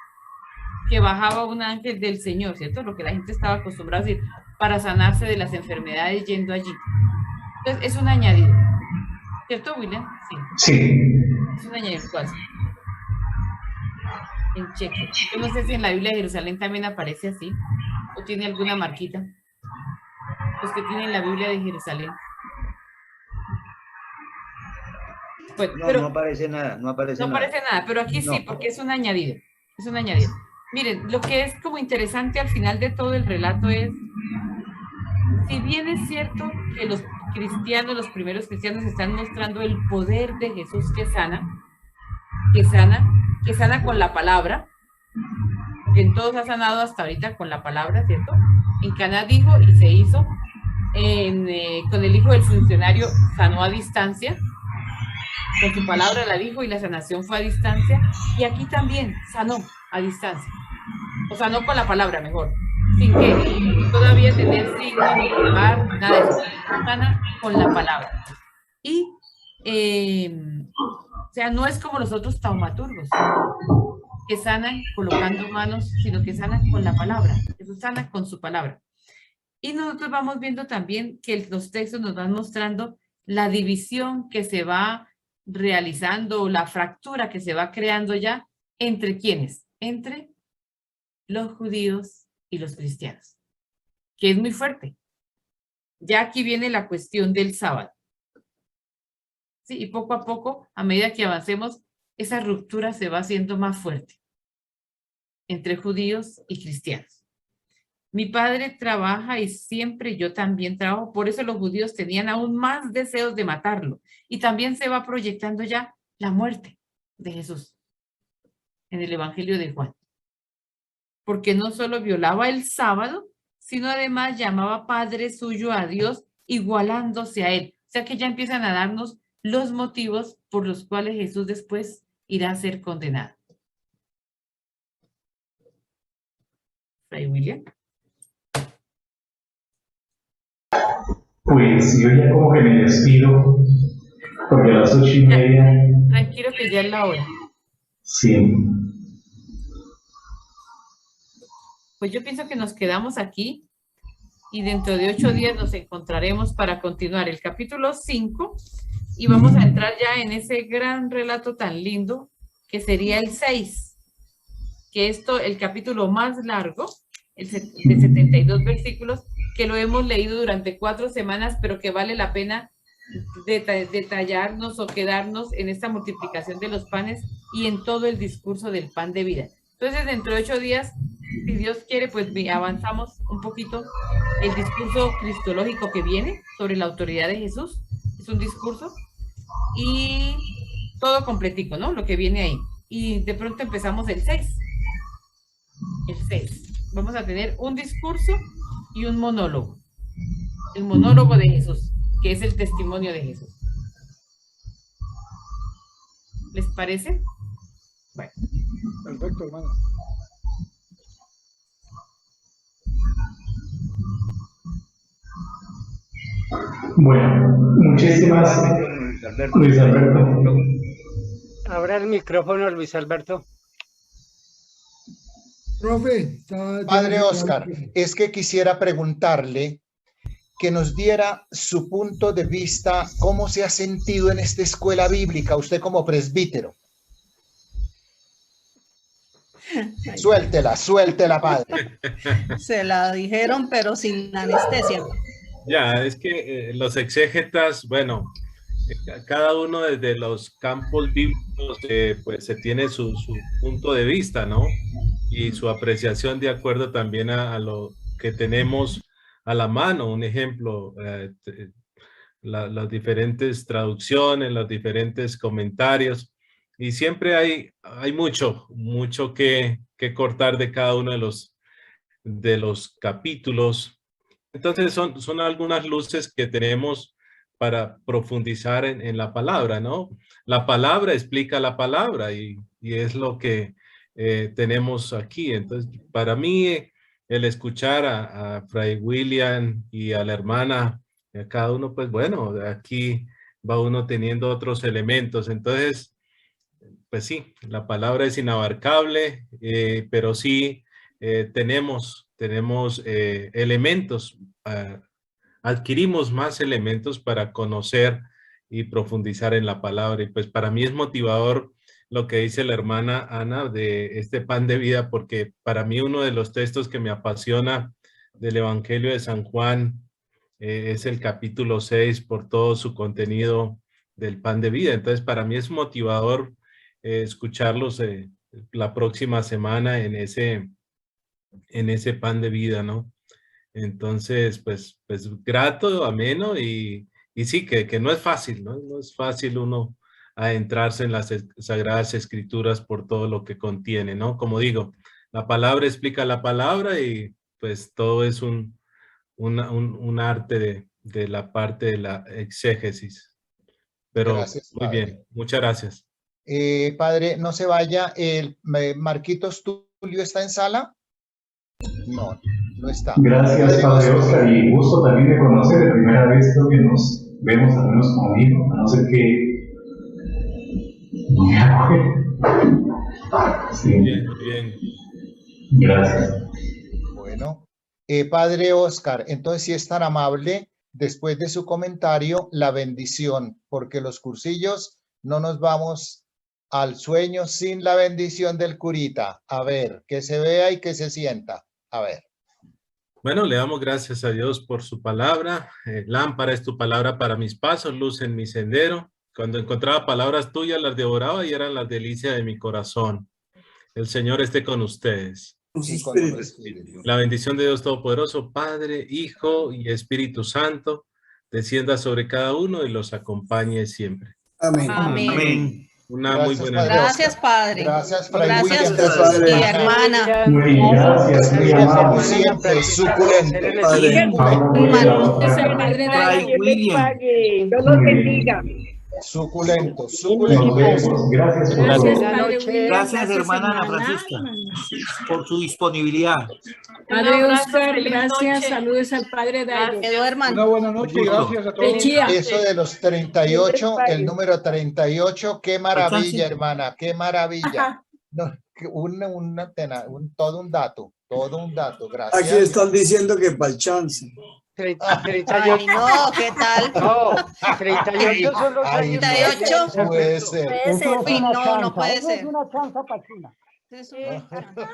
que bajaba un ángel del Señor, ¿cierto? Lo que la gente estaba acostumbrada a decir, para sanarse de las enfermedades yendo allí. Entonces, es un añadido. ¿Cierto, William? Sí. Sí. Es un añadido. ¿Cuál? En cheque. Yo no sé si en la Biblia de Jerusalén también aparece así, o tiene alguna marquita. Los que tienen la Biblia de Jerusalén. Pues, no, pero, no aparece nada, no aparece nada, pero aquí sí, porque es un añadido. Es un añadido. Miren, lo que es como interesante al final de todo el relato es, si bien es cierto cristianos, los primeros cristianos están mostrando el poder de Jesús que sana con la palabra, porque en todos ha sanado hasta ahorita con la palabra, ¿cierto? En Caná dijo y se hizo, con el hijo del funcionario sanó a distancia, con su palabra la dijo y la sanación fue a distancia, y aquí también sanó a distancia, o sanó con la palabra mejor, sin que todavía tener signo ni firmar, nada de eso, sana con la palabra. Y, o sea, no es como los otros taumaturgos, que sanan colocando manos, sino que sanan con la palabra, Jesús sana con su palabra. Y nosotros vamos viendo también que los textos nos van mostrando la división que se va realizando, la fractura que se va creando ya, ¿entre quiénes? Entre los judíos y los cristianos, que es muy fuerte. Ya aquí viene la cuestión del sábado. Sí, y poco a poco, a medida que avancemos, esa ruptura se va haciendo más fuerte entre judíos y cristianos. Mi padre trabaja y siempre yo también trabajo, por eso los judíos tenían aún más deseos de matarlo. Y también se va proyectando ya la muerte de Jesús en el Evangelio de Juan. Porque no solo violaba el sábado, sino además llamaba Padre suyo a Dios, igualándose a él. O sea que ya empiezan a darnos los motivos por los cuales Jesús después irá a ser condenado. Fray William. Pues yo ya como que me despido, porque a las 8:30... Tranquilo que ya es la hora. Sí. Pues yo pienso que nos quedamos aquí y dentro de 8 días nos encontraremos para continuar el capítulo 5 y vamos a entrar ya en ese gran relato tan lindo que sería el 6, que el capítulo más largo, de 72 versículos, que lo hemos leído durante 4 semanas, pero que vale la pena detallarnos o quedarnos en esta multiplicación de los panes y en todo el discurso del pan de vida. Entonces, dentro de 8 días, si Dios quiere, pues avanzamos un poquito el discurso cristológico que viene sobre la autoridad de Jesús. Es un discurso y todo completico, ¿no? Lo que viene ahí. Y de pronto empezamos el 6. El 6. Vamos a tener un discurso y un monólogo. El monólogo de Jesús, que es el testimonio de Jesús. ¿Les parece? Bueno. Perfecto, hermano. Bueno, muchísimas Luis Alberto. Abra el micrófono, Luis Alberto. Profe, Padre Oscar, es que quisiera preguntarle que nos diera su punto de vista, cómo se ha sentido en esta escuela bíblica, usted como presbítero. Suéltela, padre. Se la dijeron, pero sin anestesia. Ya, es que los exégetas, bueno, cada uno desde los campos bíblicos, pues se tiene su punto de vista, ¿no? Y su apreciación de acuerdo también a lo que tenemos a la mano. Un ejemplo, las diferentes traducciones, los diferentes comentarios. Y siempre hay mucho que cortar de cada uno de los capítulos. Entonces son algunas luces que tenemos para profundizar en la palabra, ¿no? La palabra explica la palabra y es lo que tenemos aquí. Entonces, para mí, el escuchar a Fray William y a la hermana, a cada uno, pues bueno, aquí va uno teniendo otros elementos. Entonces, pues sí, la palabra es inabarcable, pero sí tenemos elementos, adquirimos más elementos para conocer y profundizar en la palabra. Y pues para mí es motivador lo que dice la hermana Ana de este pan de vida, porque para mí uno de los textos que me apasiona del Evangelio de San Juan es el capítulo 6 por todo su contenido del pan de vida. Entonces para mí es motivador escucharlos la próxima semana en ese pan de vida, ¿no? Entonces, pues grato, ameno y y sí, que no es fácil, ¿no? No es fácil uno adentrarse en las Sagradas Escrituras por todo lo que contiene, ¿no? Como digo, la palabra explica la palabra y pues todo es un arte de la parte de la exégesis. Pero Gracias, muy padre. bien, muchas gracias. Padre, no se vaya. ¿Marquitos Tulio está en sala? No, no está. Gracias, Padre Oscar, y gusto también de conocer. De primera vez creo que nos vemos al menos conmigo, a no ser que no me acuerdo. Sí. Bien, bien. Gracias. Bueno, Padre Oscar, entonces si es tan amable, después de su comentario, la bendición, porque los cursillos no nos vamos al sueño sin la bendición del curita. A ver, que se vea y que se sienta. A ver. Bueno, le damos gracias a Dios por su palabra. Lámpara es tu palabra para mis pasos, luz en mi sendero. Cuando encontraba palabras tuyas, las devoraba y eran las delicias de mi corazón. El Señor esté con ustedes. La bendición de Dios Todopoderoso, Padre, Hijo y Espíritu Santo, descienda sobre cada uno y los acompañe siempre. Amén. Amén. Amén. Una Gracias, muy buena Padre noche. Gracias, Padre. Gracias, Fray Gracias, William. mi hermana. Muy bien, gracias. Muy amable. Siempre suculento. Padre. Ahora voy a la otra. Fray William. Dios los bendiga. Suculento, Nos suculento. vemos. Gracias por todo. Gracias, hermana Ana Francisca, por su disponibilidad. Padre Oscar, Gracias, saludos al padre Dairo. Que duerman. Una buena noche y gracias a todos. Eso de los 38, el número 38, qué maravilla, hermana, qué maravilla. No, todo un dato, gracias. Aquí están diciendo que para el chance. 38. Ay, no, ¿qué tal? No, 38 son los Ay, años. 38. no puede ser. Uy, no, no puede ser. una chanza para China. Es una chanza.